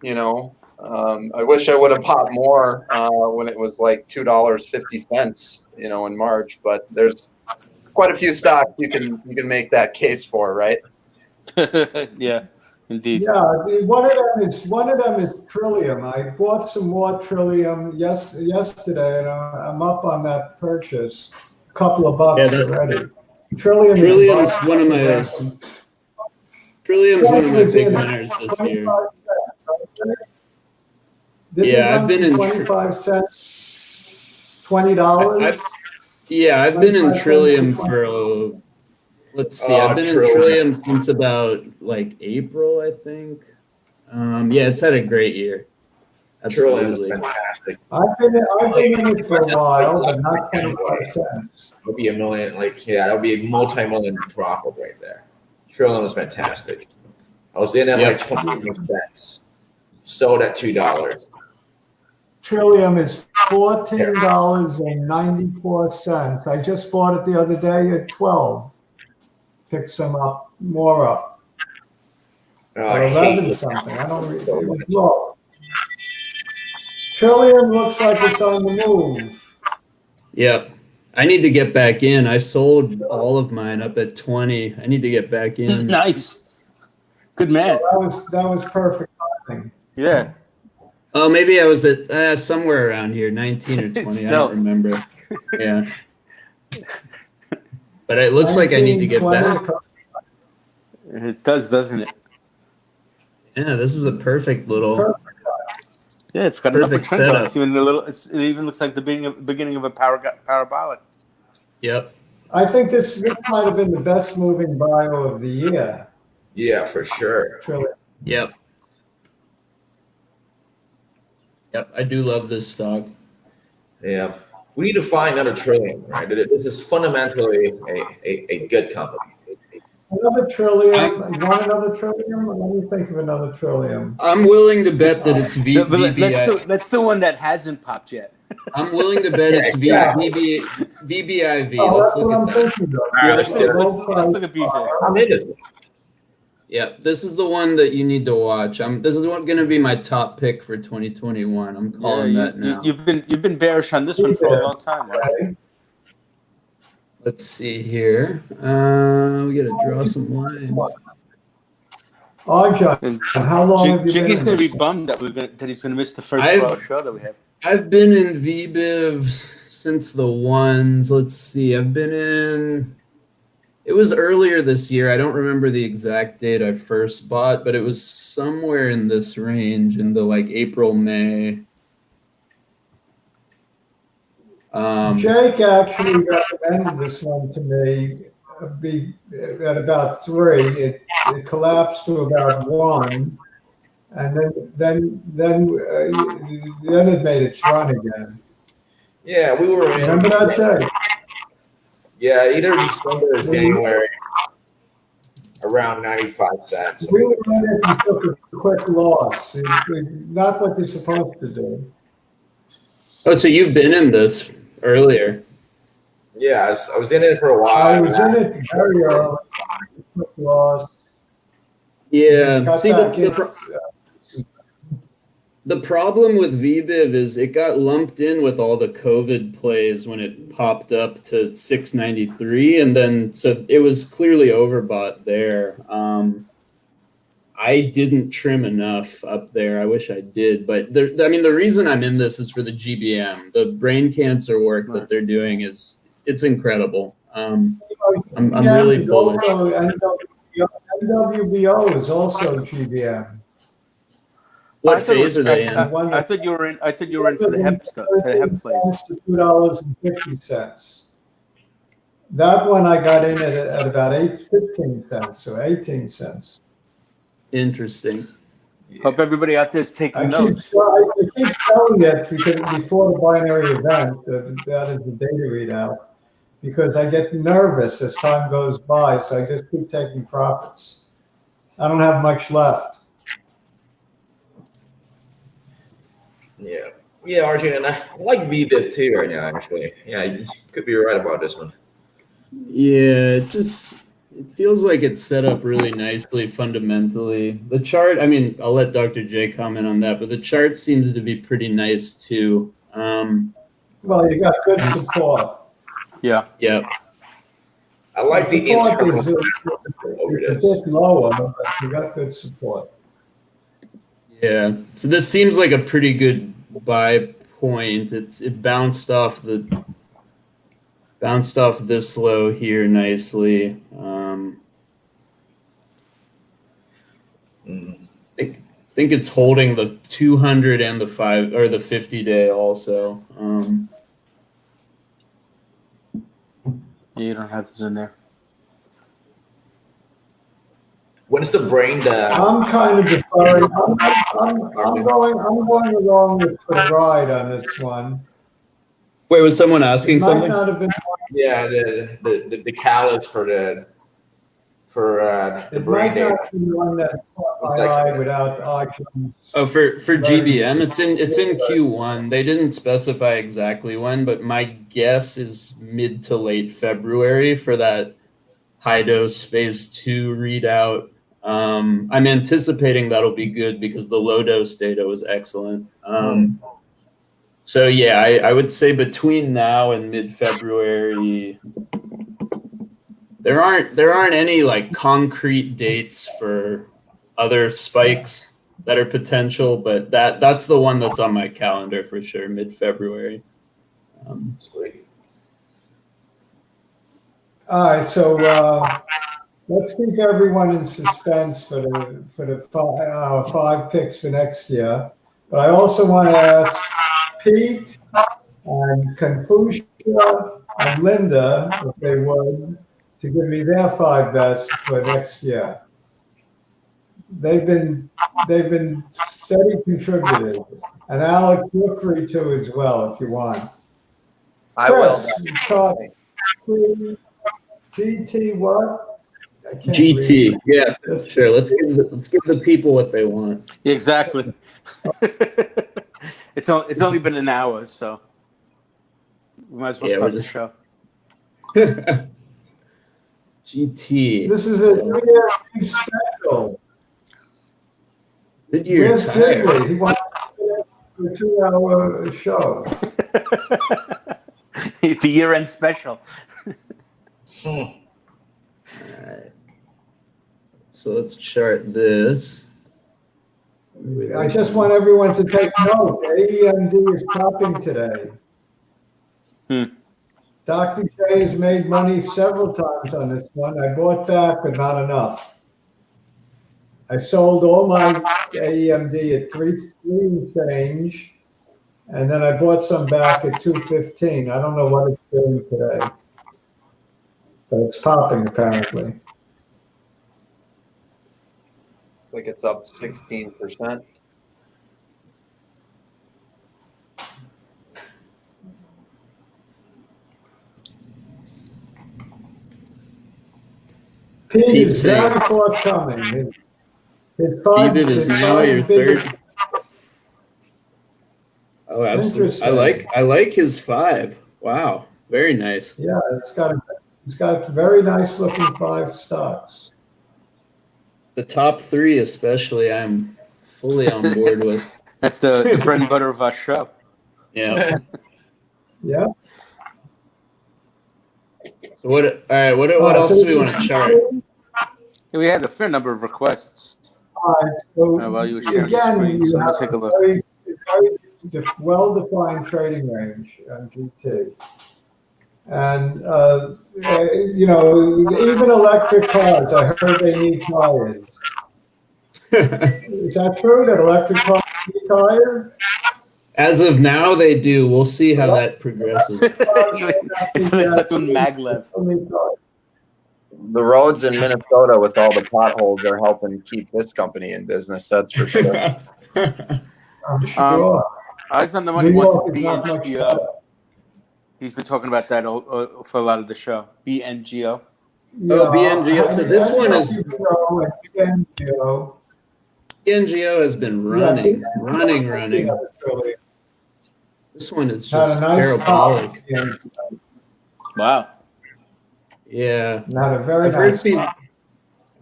S5: I wish I would have bought more when it was like $2.50, in March. But there's quite a few stocks you can make that case for, right?
S2: Yeah, indeed.
S1: Yeah, one of them is Trillium. I bought some more Trillium yesterday, and I'm up on that purchase. A couple of bucks already. Trillium's one of my big winners this year.
S3: I've been in
S1: 25 cents, $20.
S3: I've been in Trillium for let's see. I've been in Trillium since about like April, I think. It's had a great year.
S4: Trillium is fantastic.
S1: I've been in it for a while, but not 25 cents.
S4: It'll be a million, that'll be a multi-million profit right there. Trillium is fantastic. I was in at like 20 cents. Sold at $2.
S1: Trillium is $14.94. I just bought it the other day at 12. Picked some more up.
S4: Or
S1: 11 something. I don't really. It was low. Trillium looks like it's on the move.
S3: Yep. I need to get back in. I sold all of mine up at 20. I need to get back in.
S2: Nice. Good man.
S1: That was perfect timing.
S2: Yeah.
S3: Oh, maybe I was at somewhere around here, 19 or 20. I don't remember. Yeah. But it looks like I need to get back.
S2: It does, doesn't it?
S3: Yeah, this is a perfect little.
S2: Yeah, it's got an upper trend on it. It even looks like the beginning of a parabolic.
S3: Yep.
S1: I think this might have been the best moving bio of the year.
S4: Yeah, for sure.
S1: Trillium.
S3: Yep. Yep, I do love this stock.
S4: Yeah. We need to find another Trillium, right? This is fundamentally a good company.
S1: Another trillium. You want another trillium? Let me think of another trillium.
S3: I'm willing to bet that it's
S2: But let's do one that hasn't popped yet.
S3: I'm willing to bet it's VBIV.
S1: Oh,
S3: Let's
S1: that's
S3: look
S1: what I'm
S3: at that.
S1: thinking of.
S2: Yeah,
S4: let's
S2: let's look at BJ.
S4: I'm in this.
S3: Yeah, this is the one that you need to watch. This is going to be my top pick for 2021. I'm calling that now.
S2: You've been bearish on this one for a long time, right?
S1: Okay.
S3: Let's see here. We got to draw some lines.
S1: Arjun, how long have you been
S2: Jiggy's
S1: in
S2: going to be
S1: this?
S2: bummed that he's going to miss the first 2-hour show that we have.
S3: I've been in VBIV since the ones. Let's see. I've been in. It was earlier this year. I don't remember the exact date I first bought, but it was somewhere in this range, in the like April, May.
S1: Jake actually recommended this one to me at about 3. It collapsed to about 1, and then it made its run again.
S4: Yeah, we were in.
S1: Remember that, Jake?
S4: Yeah, either December or January, around 95 cents.
S1: We were in it and took a quick loss. Not what you're supposed to do.
S3: Oh, so you've been in this earlier?
S4: Yeah, I was in it for a while.
S1: I was in it very early. Quick loss.
S3: Yeah.
S1: Got
S3: See,
S1: back in.
S3: the problem with VBIV is it got lumped in with all the COVID plays when it popped up to 693, and then so it was clearly overbought there. I didn't trim enough up there. I wish I did, but the reason I'm in this is for the GBM. The brain cancer work that they're doing it's incredible. I'm really bullish.
S1: NWBO is also GBM.
S3: What phase are they in?
S2: I thought you were in for the hep stuff, for the hep plays.
S1: To $2.50. That one I got in at about 15 cents or 18 cents.
S3: Interesting.
S2: Hope everybody out there is taking notes.
S1: I keep selling it because before the binary event, that is the data readout, because I get nervous as time goes by, so I just keep taking profits. I don't have much left.
S4: Yeah, Arjun, and I like VBIF too right now, actually. Yeah, you could be right about this one.
S3: Yeah, it feels like it's set up really nicely fundamentally. The chart, I'll let Dr. J comment on that, but the chart seems to be pretty nice too.
S1: Well, you got good support.
S2: Yeah.
S4: I like the internal.
S1: It's a bit lower, but you got good support.
S3: Yeah, so this seems like a pretty good buy point. It bounced off this low here nicely. I think it's holding the 200 and the 5 or the 50-day also.
S2: You don't have this in there.
S4: When is the brain?
S1: I'm kind of deferring. I'm going along with the ride on this one.
S3: Wait, was someone asking
S1: It might
S3: something?
S1: not have been.
S4: Yeah, the catalyst for the
S1: It
S4: brain
S1: might
S4: data.
S1: not be one that caught my eye without Arjun's.
S3: Oh, for GBM, it's in Q1. They didn't specify exactly when, but my guess is mid to late February for that high dose phase 2 readout. I'm anticipating that'll be good because the low dose data was excellent. So yeah, I would say between now and mid-February, there aren't any like concrete dates for other spikes that are potential, but that's the one that's on my calendar for sure, mid-February.
S4: Sweet.
S1: All right, so let's keep everyone in suspense for the 5 picks for next year. But I also want to ask Pete and Confucia and Linda, if they would, to give me their 5 best for next year. They've been steady contributors, and Alex, you're free too as well if you want.
S5: I will.
S1: Chris, you caught GT what? I can't
S3: GT.
S1: read.
S3: Yeah, sure. Let's give the people what they want.
S2: Yeah, exactly. It's only been an hour, so we might as well start the show.
S3: GT.
S1: This is a New Year's special.
S3: Goodyear
S1: Where's
S3: tire.
S1: Jiggly? He wants a 2-hour show.
S2: The year-end special.
S3: Alright. So let's chart this.
S1: I just want everyone to take note. AEMD is popping today. Dr. J has made money several times on this one. I bought back, but not enough. I sold all my AEMD at 3 change, and then I bought some back at 215. I don't know what it's doing today, but it's popping apparently.
S5: Looks like it's up 16%.
S1: Pete is very forthcoming.
S3: Pete is now your third. Oh, absolutely. I like his 5. Wow, very nice.
S1: Yeah, it's got very nice looking 5 stocks.
S3: The top 3 especially, I'm fully on board with.
S2: That's the bread and butter of our show.
S3: Yeah.
S1: Yeah.
S3: So what else do we want to chart?
S2: Yeah, we had a fair number of requests.
S1: So
S2: while you were sharing the
S1: again,
S2: screen,
S1: you
S2: so let me
S1: have
S2: take a look.
S1: very well-defined trading range on GT. And, even electric cars, I heard they need tires. Is that true, that electric cars need tires?
S3: As of now, they do. We'll see how that progresses.
S2: It's like doing maglev.
S5: The roads in Minnesota with all the potholes are helping keep this company in business. That's for sure.
S1: I'm sure.
S2: Eyes on the Money
S1: New
S2: wants
S1: York is not much
S2: BNGO.
S1: better.
S2: He's been talking about that for a lot of the show. BNGO.
S3: Oh, BNGO. So this one is BNGO has been running. This one is just parabolic.
S2: Wow.
S3: Yeah.
S1: Not a very
S3: I've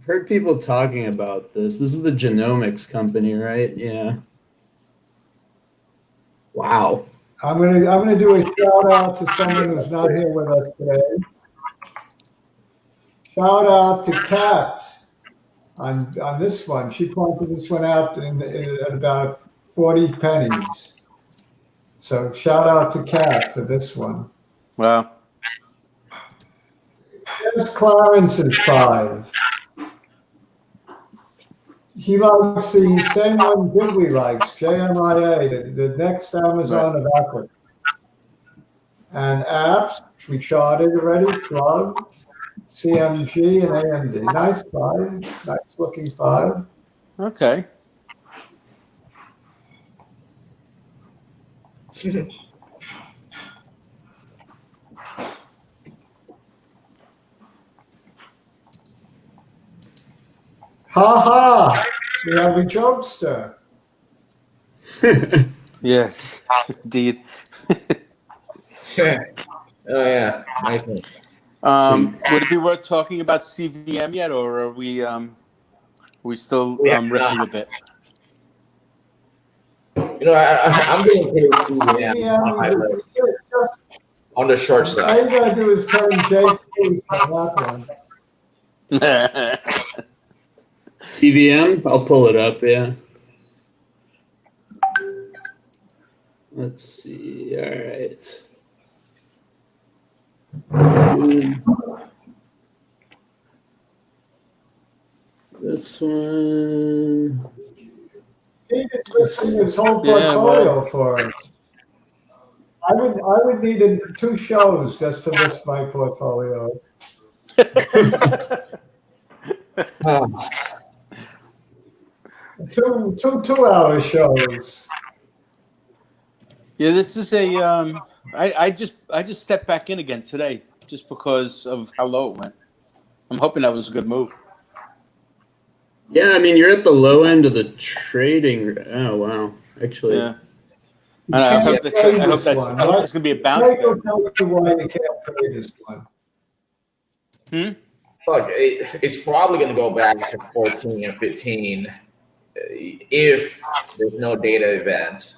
S3: heard people talking about this. This is the genomics company, right? Yeah. Wow.
S1: I'm gonna do a shout out to someone who's not here with us today. Shout out to Kat on this one. She pointed this one out at about 40 pennies. So shout out to Kat for this one.
S2: Wow.
S1: There's Clarence's 5. He likes the same one Digley likes, JMIA, the next Amazon of Africa. And apps, we charted already, Plug, CMG, and AMD. Nice 5, nice looking 5.
S2: Okay.
S1: Ha ha! We have a jokester.
S2: Yes, indeed.
S4: Oh yeah, nice one.
S2: Would it be worth talking about CVM yet, or are we still riffing a bit?
S4: You know, I'm going to put CVM on my list on the short
S1: All
S4: side.
S1: you gotta do is turn J6 on that one.
S3: CVM? I'll pull it up, yeah. Let's see. All right. This one.
S1: He is listing his whole portfolio for us. I would need 2 shows just to list my portfolio. Two 2-hour shows.
S2: Yeah, this is a. I just stepped back in again today just because of how low it went. I'm hoping that was a good move.
S3: Yeah, I mean, you're at the low end of the trading. Oh wow, actually,
S2: Yeah. I hope that's going to be a bounce.
S1: Will tell you why you can't trade this one.
S4: Look, it's probably going to go back to 14 and 15 if there's no data event.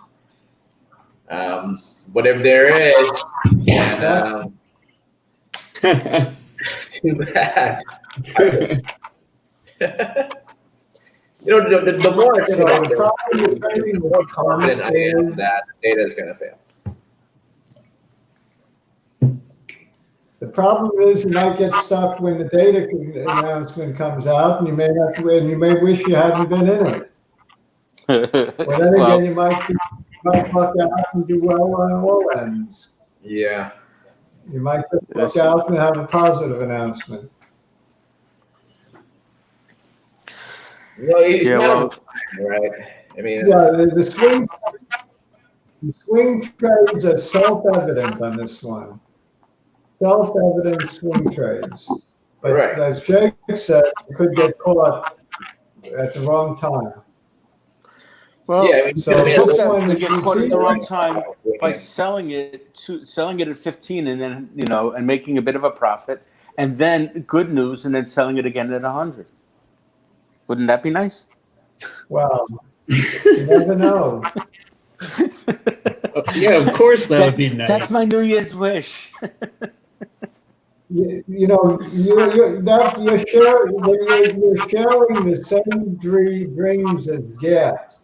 S4: But if there is, then, too bad. The more I think about it, the more confident I am that data is going to fail.
S1: The problem is you might get stuck when the data announcement comes out, and you may wish you hadn't been in it. But then again, you might luck out and do well on all ends.
S4: Yeah.
S1: You might just luck out and have a positive announcement.
S4: He's not right. I mean,
S1: yeah, the swing trades are self-evident on this one. Self-evident swing trades. But as Jake said, you could get caught at the wrong time.
S2: Well,
S4: yeah,
S2: so you get caught at the wrong time by selling it at 15 and then and making a bit of a profit, and then good news, and then selling it again at 100. Wouldn't that be nice?
S1: Well, you never know.
S3: Yeah, of course that would be nice.
S2: That's my New Year's wish.
S1: You're sharing the same dreams as Gert.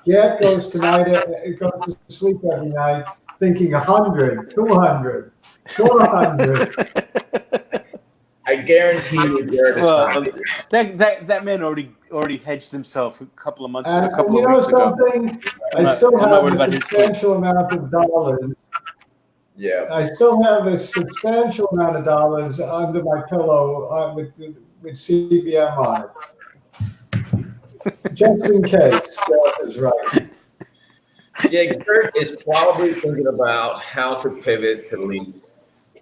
S1: Gert goes to sleep every night thinking 100, 200, 400.
S4: I guarantee you,
S2: that man already hedged himself a couple of months, a couple of weeks ago.
S1: I still have a substantial amount of dollars.
S4: Yeah,
S1: I still have a substantial amount of dollars under my pillow with CBM on it, just in case. That is right.
S4: Yeah, Gert is probably thinking about how to pivot to leaves.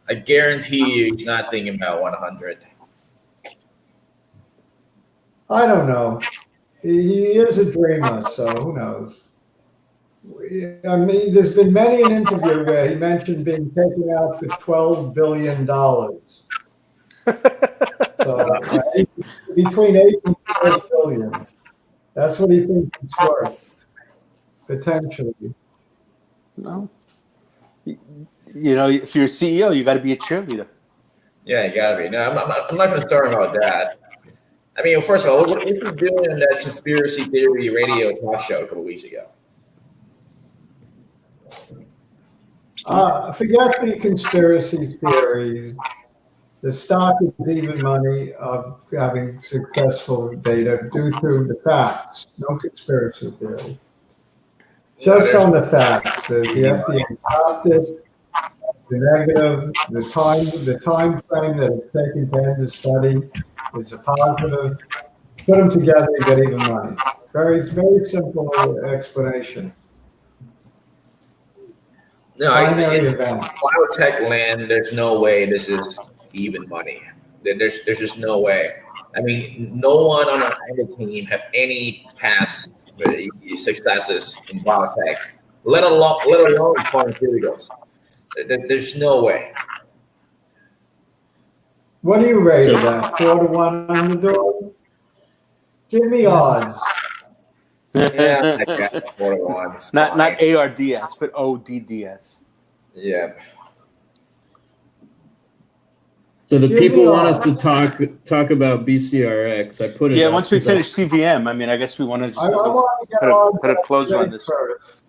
S4: I guarantee you, he's not thinking about 100.
S1: I don't know. He is a dreamer, so who knows? I mean, there's been many an interview where he mentioned being taken out for $12 billion. So between 8 and 12 billion. That's what he thinks it's worth, potentially.
S2: No. If you're a CEO, you got to be a cheerleader.
S4: Yeah, you got to be. No, I'm not concerned about that. I mean, first of all, what was he doing in that conspiracy theory radio talk show a couple weeks ago?
S1: Forget the conspiracy theories. The stock is even money of having successful data due to the facts. No conspiracy theory. Just on the facts. The FDA stopped it. The negative, the time frame that it's taken to end the study is a positive. Put them together, you get even money. Very, very simple explanation.
S4: No, in biotech land, there's no way this is even money. There's just no way. I mean, no one on the team have any past successes in biotech, let alone pharmaceuticals. There's no way.
S1: What do you rate it at? 4-1 on the door? Give me odds.
S4: Yeah, I got 4-1.
S2: Not ARDS, but ODDS.
S4: Yeah.
S3: So the people want us to talk about BCRX. I put it.
S2: Yeah, once we finish CVM, I mean, I guess we want to just put a closer on this.
S1: First.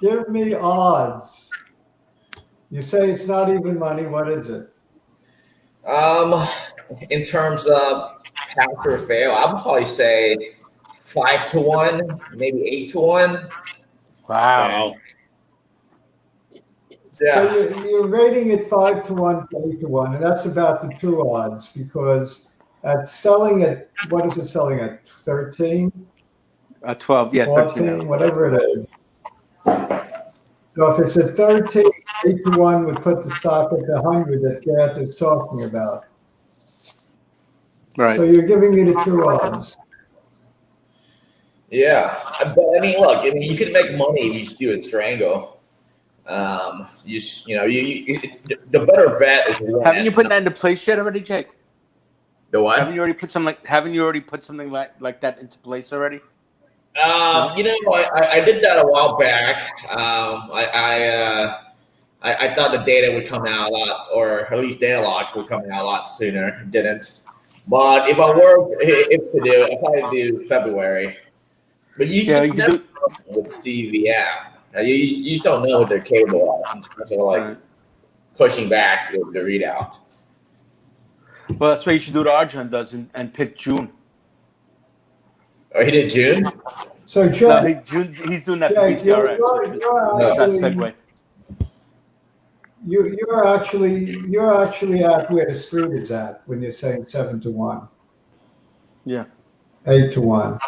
S1: Give me odds. You say it's not even money. What is it?
S4: In terms of pass or fail, I would probably say 5-1, maybe 8-1.
S2: Wow.
S4: Yeah.
S1: So you're rating it 5-1 to 8-1, and that's about the true odds because at selling at what is it selling at 13?
S2: 12, yeah,
S1: 14,
S2: 13,
S1: whatever it is. So if it's at 13, 8-1 would put the stock at the 100 that Gert is talking about.
S2: Right.
S1: So you're giving me the true odds.
S4: Yeah, but I mean, look, I mean, you can make money if you just do a strangle. The better bet is one.
S2: Haven't you put that into place yet already, Jake?
S4: The what?
S2: Haven't you already put something like that into place already?
S4: I did that a while back. I thought the data would come out a lot, or at least data lock would come out a lot sooner. It didn't. But if I were to do, I'd probably do February. But you just never know with CVM. You just don't know what they're capable of in terms of like pushing back the readout.
S2: Well, that's what you should do. What Arjun does and pick June.
S4: Oh, he did June.
S1: So Jake,
S2: he's doing that for BCRX. That's segue.
S1: You're actually at where the street is at when you're saying 7-1.
S2: Yeah.
S1: 8-1.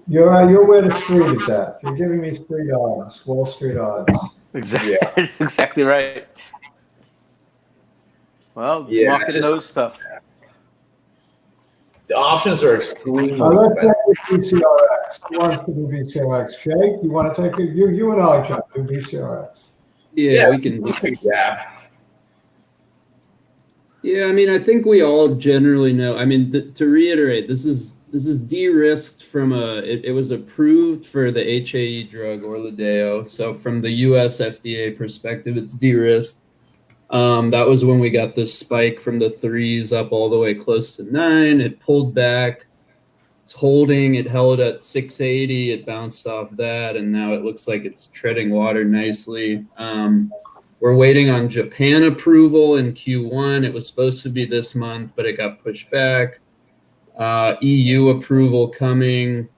S1: You're where the street is at. You're giving me street odds, Wall Street odds.
S2: Exactly.
S4: Yeah.
S2: That's exactly right. Well, market knows stuff.
S4: The options are extremely.
S1: Let's say BCRX. Who wants to do BCRX? Jake, you want to take it? You and Arjun do BCRX.
S3: Yeah, we can.
S4: Yeah.
S3: Yeah, I mean, I think we all generally know. I mean, to reiterate, this is de-risked from it was approved for the HAE drug Orladeyo. So from the US FDA perspective, it's de-risked. That was when we got this spike from the 3s up all the way close to 9. It pulled back. It's holding. It held at 680. It bounced off that, and now it looks like it's treading water nicely. We're waiting on Japan approval in Q1. It was supposed to be this month, but it got pushed back. EU approval coming.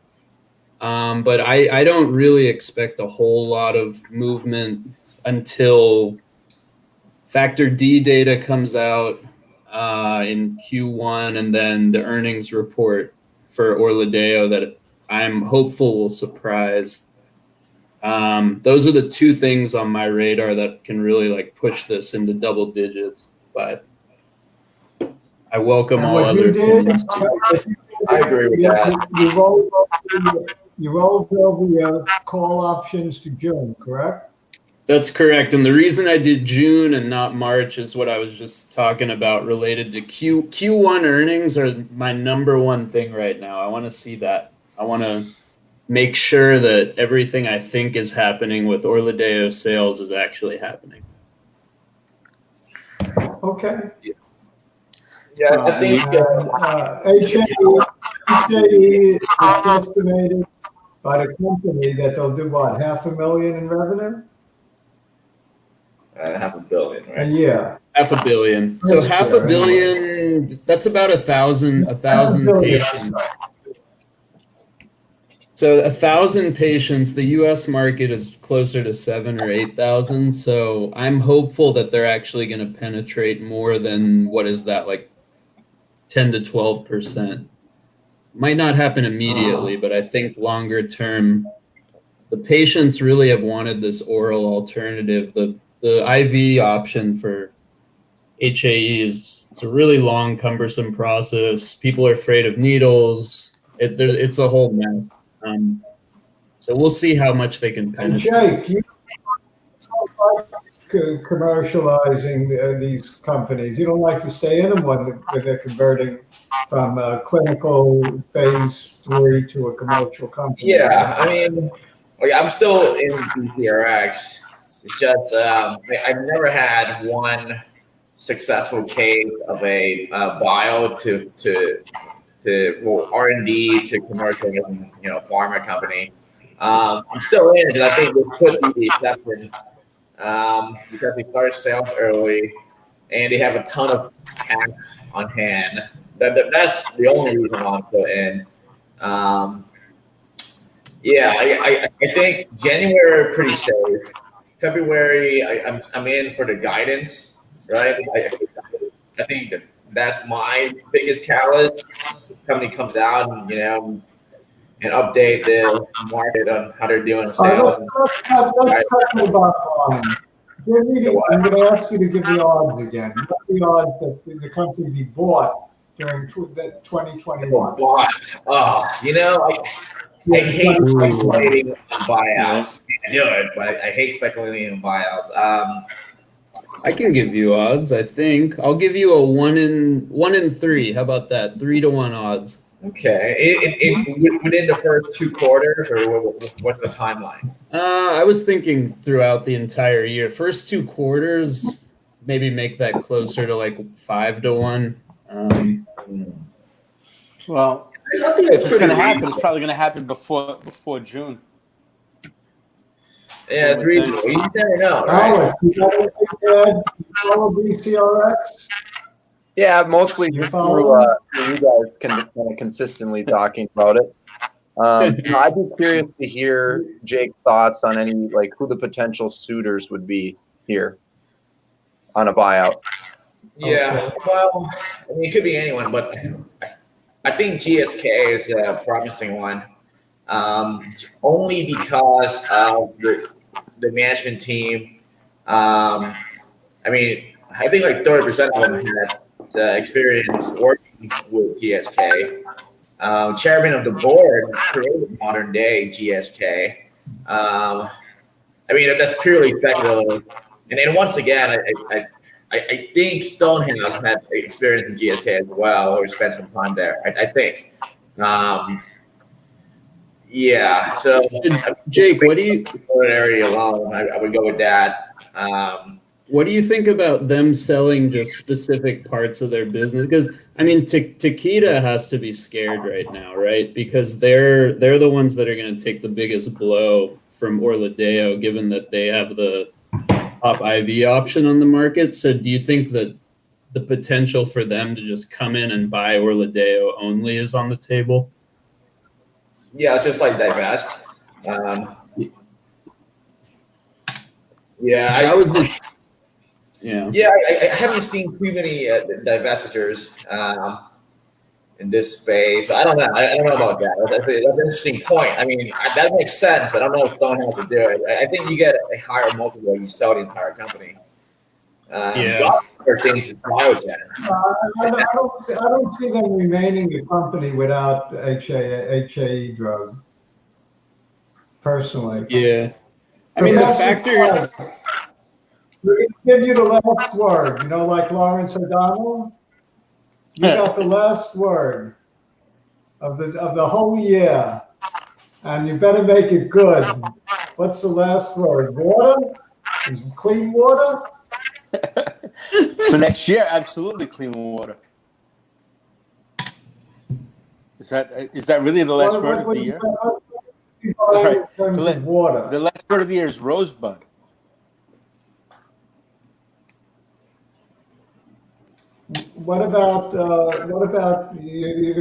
S3: But I don't really expect a whole lot of movement until Factor D data comes out in Q1, and then the earnings report for Orladeyo that I'm hopeful will surprise. Those are the two things on my radar that can really like push this into double digits. But I welcome all other opinions.
S4: I agree with that.
S1: You rolled over your call options to June, correct?
S3: That's correct. And the reason I did June and not March is what I was just talking about related to Q1 earnings are my number one thing right now. I want to see that. I want to make sure that everything I think is happening with Orladeyo sales is actually happening.
S1: Okay.
S4: Yeah, I think
S1: HAE is estimated by the company that they'll do what, $500,000 in revenue?
S4: $500 million, right?
S1: A year.
S3: $500 million. So $500 million, that's about 1,000 patients. So 1,000 patients, the US market is closer to 7,000 or 8,000. So I'm hopeful that they're actually going to penetrate more than, what is that, like 10 to 12%. Might not happen immediately, but I think longer term, the patients really have wanted this oral alternative. The IV option for HAE it's a really long, cumbersome process. People are afraid of needles. It's a whole mess. So we'll see how much they can penetrate.
S1: Jake, you don't like commercializing these companies. You don't like to stay in them when they're converting from a clinical phase 3 to a commercial company.
S4: Yeah, I mean, I'm still in BCRX. It's just I've never had one successful case of a bio to R&D to commercial, pharma company. I'm still in because I think this could be the exception because they started sales early and they have a ton of cash on hand. That's the only reason why I'm still in. I think January pretty safe. February, I'm in for the guidance, right? I think that's my biggest catalyst. The company comes out and update the market on how they're doing sales.
S1: Let's talk about volume. I'm going to ask you to give the odds again. the odds that the company be bought during 2021?
S4: Bought. Oh, I hate speculating on buyouts. I do it, but I hate speculating on buyouts.
S3: I can give you odds. I think I'll give you a 1 in 3. How about that? 3-1 odds.
S4: Okay. Within the first 2 quarters, or what's the timeline?
S3: I was thinking throughout the entire year. First 2 quarters, maybe make that closer to like 5-1.
S2: Well,
S4: I think
S2: if it's going to happen, it's probably going to happen before June.
S4: Yeah, it's reasonable. You never know, right?
S1: Alex, you got anything to add? You follow BCRX?
S5: Yeah, mostly
S1: You
S5: through
S1: follow?
S5: you guys kind of consistently talking about it. I'd be curious to hear Jake's thoughts on any who the potential suitors would be here on a buyout.
S4: Yeah, well, I mean, it could be anyone, but I think GSK is a promising one, only because of the management team. I mean, I think like 30% of them had the experience working with GSK. Chairman of the board created modern day GSK. I mean, that's purely speculative. And then once again, I think Stonehouse had experience in GSK as well, or spent some time there. I think. Yeah. So,
S3: Jake, what do you?
S4: Area alone, I would go with that.
S3: What do you think about them selling just specific parts of their business? Because I mean, Takeda has to be scared right now, right? Because they're the ones that are going to take the biggest blow from Orladeyo, given that they have the top IV option on the market. So, do you think that the potential for them to just come in and buy Orladeyo only is on the table?
S4: Yeah, it's just like divest. Yeah, I haven't seen too many divestitures in this space. I don't know. I don't know about that. That's an interesting point. I mean, that makes sense, but I don't know if Stonehouse would do it. I think you get a higher multiple when you sell the entire company. God, things is Biotech.
S1: I don't see them remaining a company without the HAE drug. Personally,
S3: yeah. I mean, the factor.
S1: We're going to give you the last word. Like Lawrence O'Donnell, you got the last word of the whole year, and you better make it good. What's the last word? Water? Is it clean water?
S2: For next year, absolutely clean water. Is that really the last word of the year?
S1: Right. In terms of water.
S2: The last word of the year is rosebud.
S1: What about you're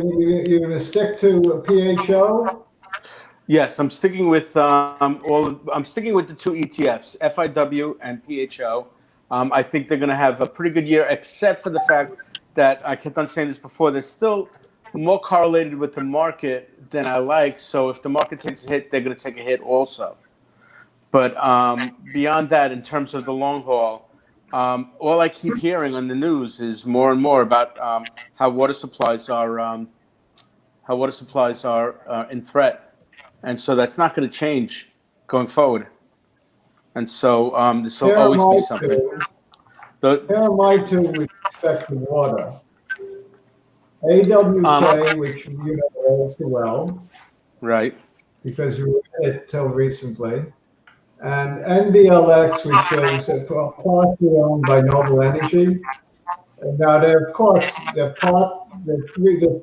S1: going to stick to PHO?
S2: Yes, I'm sticking with I'm sticking with the 2 ETFs, FIW and PHO. I think they're going to have a pretty good year, except for the fact that I kept on saying this before. They're still more correlated with the market than I like. So if the market takes a hit, they're going to take a hit also. But beyond that, in terms of the long haul, all I keep hearing on the news is more and more about how water supplies are in threat, and so that's not going to change going forward. And so this will always be something.
S1: Here with respect to water. AWK, which you know all too well,
S2: right?
S1: Because you were in it till recently. And NBLX, which is partly owned by Noble Energy. And now, of course, the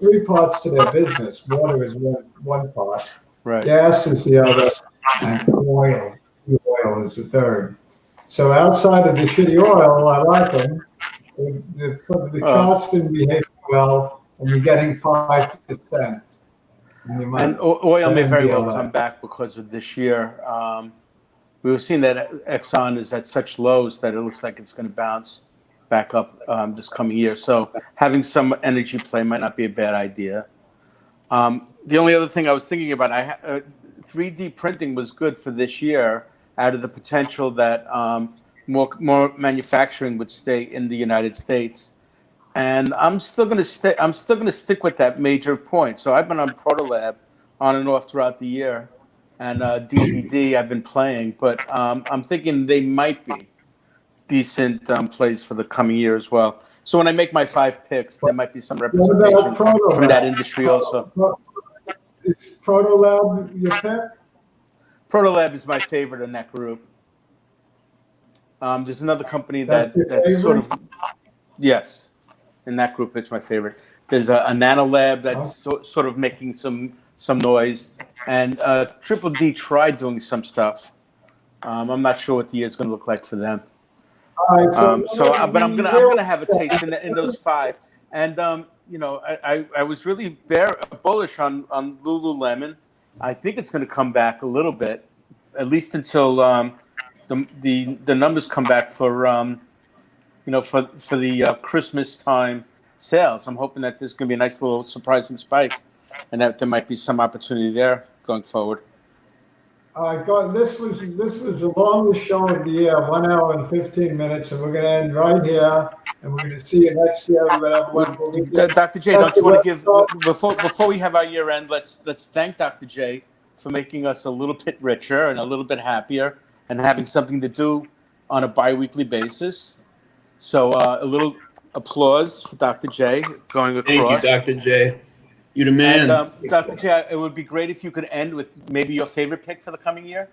S1: 3 parts to their business. Water is one part,
S2: right?
S1: Gas is the other, and oil is the third. So outside of the shitty oil, I like them. The chart's been behaving well, and you're getting 5%.
S2: And oil may very well come back because of this year. We were seeing that Exxon is at such lows that it looks like it's going to bounce back up this coming year. So having some energy play might not be a bad idea. The only other thing I was thinking about, 3D printing was good for this year out of the potential that more manufacturing would stay in the United States. And I'm still going to stick with that major point. So I've been on Protolab on and off throughout the year, and DVD I've been playing, but I'm thinking they might be decent plays for the coming year as well. So when I make my 5 picks, there might be some representation from that industry also.
S1: Is Protolab your pick?
S2: Protolab is my favorite in that group. There's another company that's sort of, yes, in that group it's my favorite. There's a Nanolab that's sort of making some noise, and Triple D tried doing some stuff. I'm not sure what the year's going to look like for them.
S1: Right,
S2: but I'm gonna have a taste in those 5. And I was really bullish on Lululemon. I think it's going to come back a little bit, at least until the numbers come back for the Christmas time sales. I'm hoping that there's going to be a nice little surprising spike, and that there might be some opportunity there going forward.
S1: This was the longest show of the year, 1 hour and 15 minutes, and we're going to end right here. And we're going to see you next year. We're going to have a wonderful weekend.
S2: Dr. J, don't you want to give before we have our year end? Let's thank Dr. J for making us a little bit richer and a little bit happier, and having something to do on a biweekly basis. So a little applause for Dr. J going across.
S3: Thank you, Dr. J. You the man.
S2: And, Dr. J, it would be great if you could end with maybe your favorite pick for the coming year.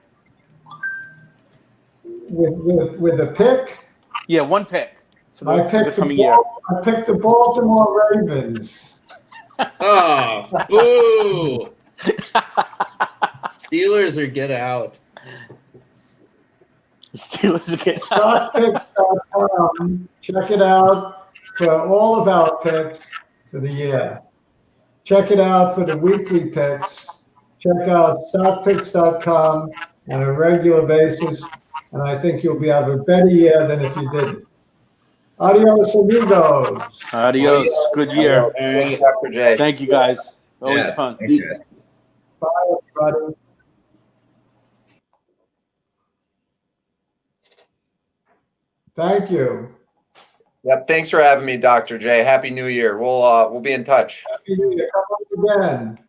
S1: With a pick?
S2: Yeah, one pick for the coming year.
S1: I picked the Baltimore Ravens.
S3: Oh, boo! Steelers or get out.
S2: Steelers are getting out.
S1: Stockpicks.com. Check it out for all of our picks for the year. Check it out for the weekly picks. Check out stockpicks.com on a regular basis, and I think you'll have a better year than if you didn't. Adios, amigos.
S2: Adios. Good year.
S5: Dr. J.
S2: Thank you, guys. Always fun.
S4: Thanks, guys.
S1: Bye, everybody. Thank you.
S5: Yep. Thanks for having me, Dr. J. Happy New Year. We'll be in touch.
S1: Happy New Year. Come on again.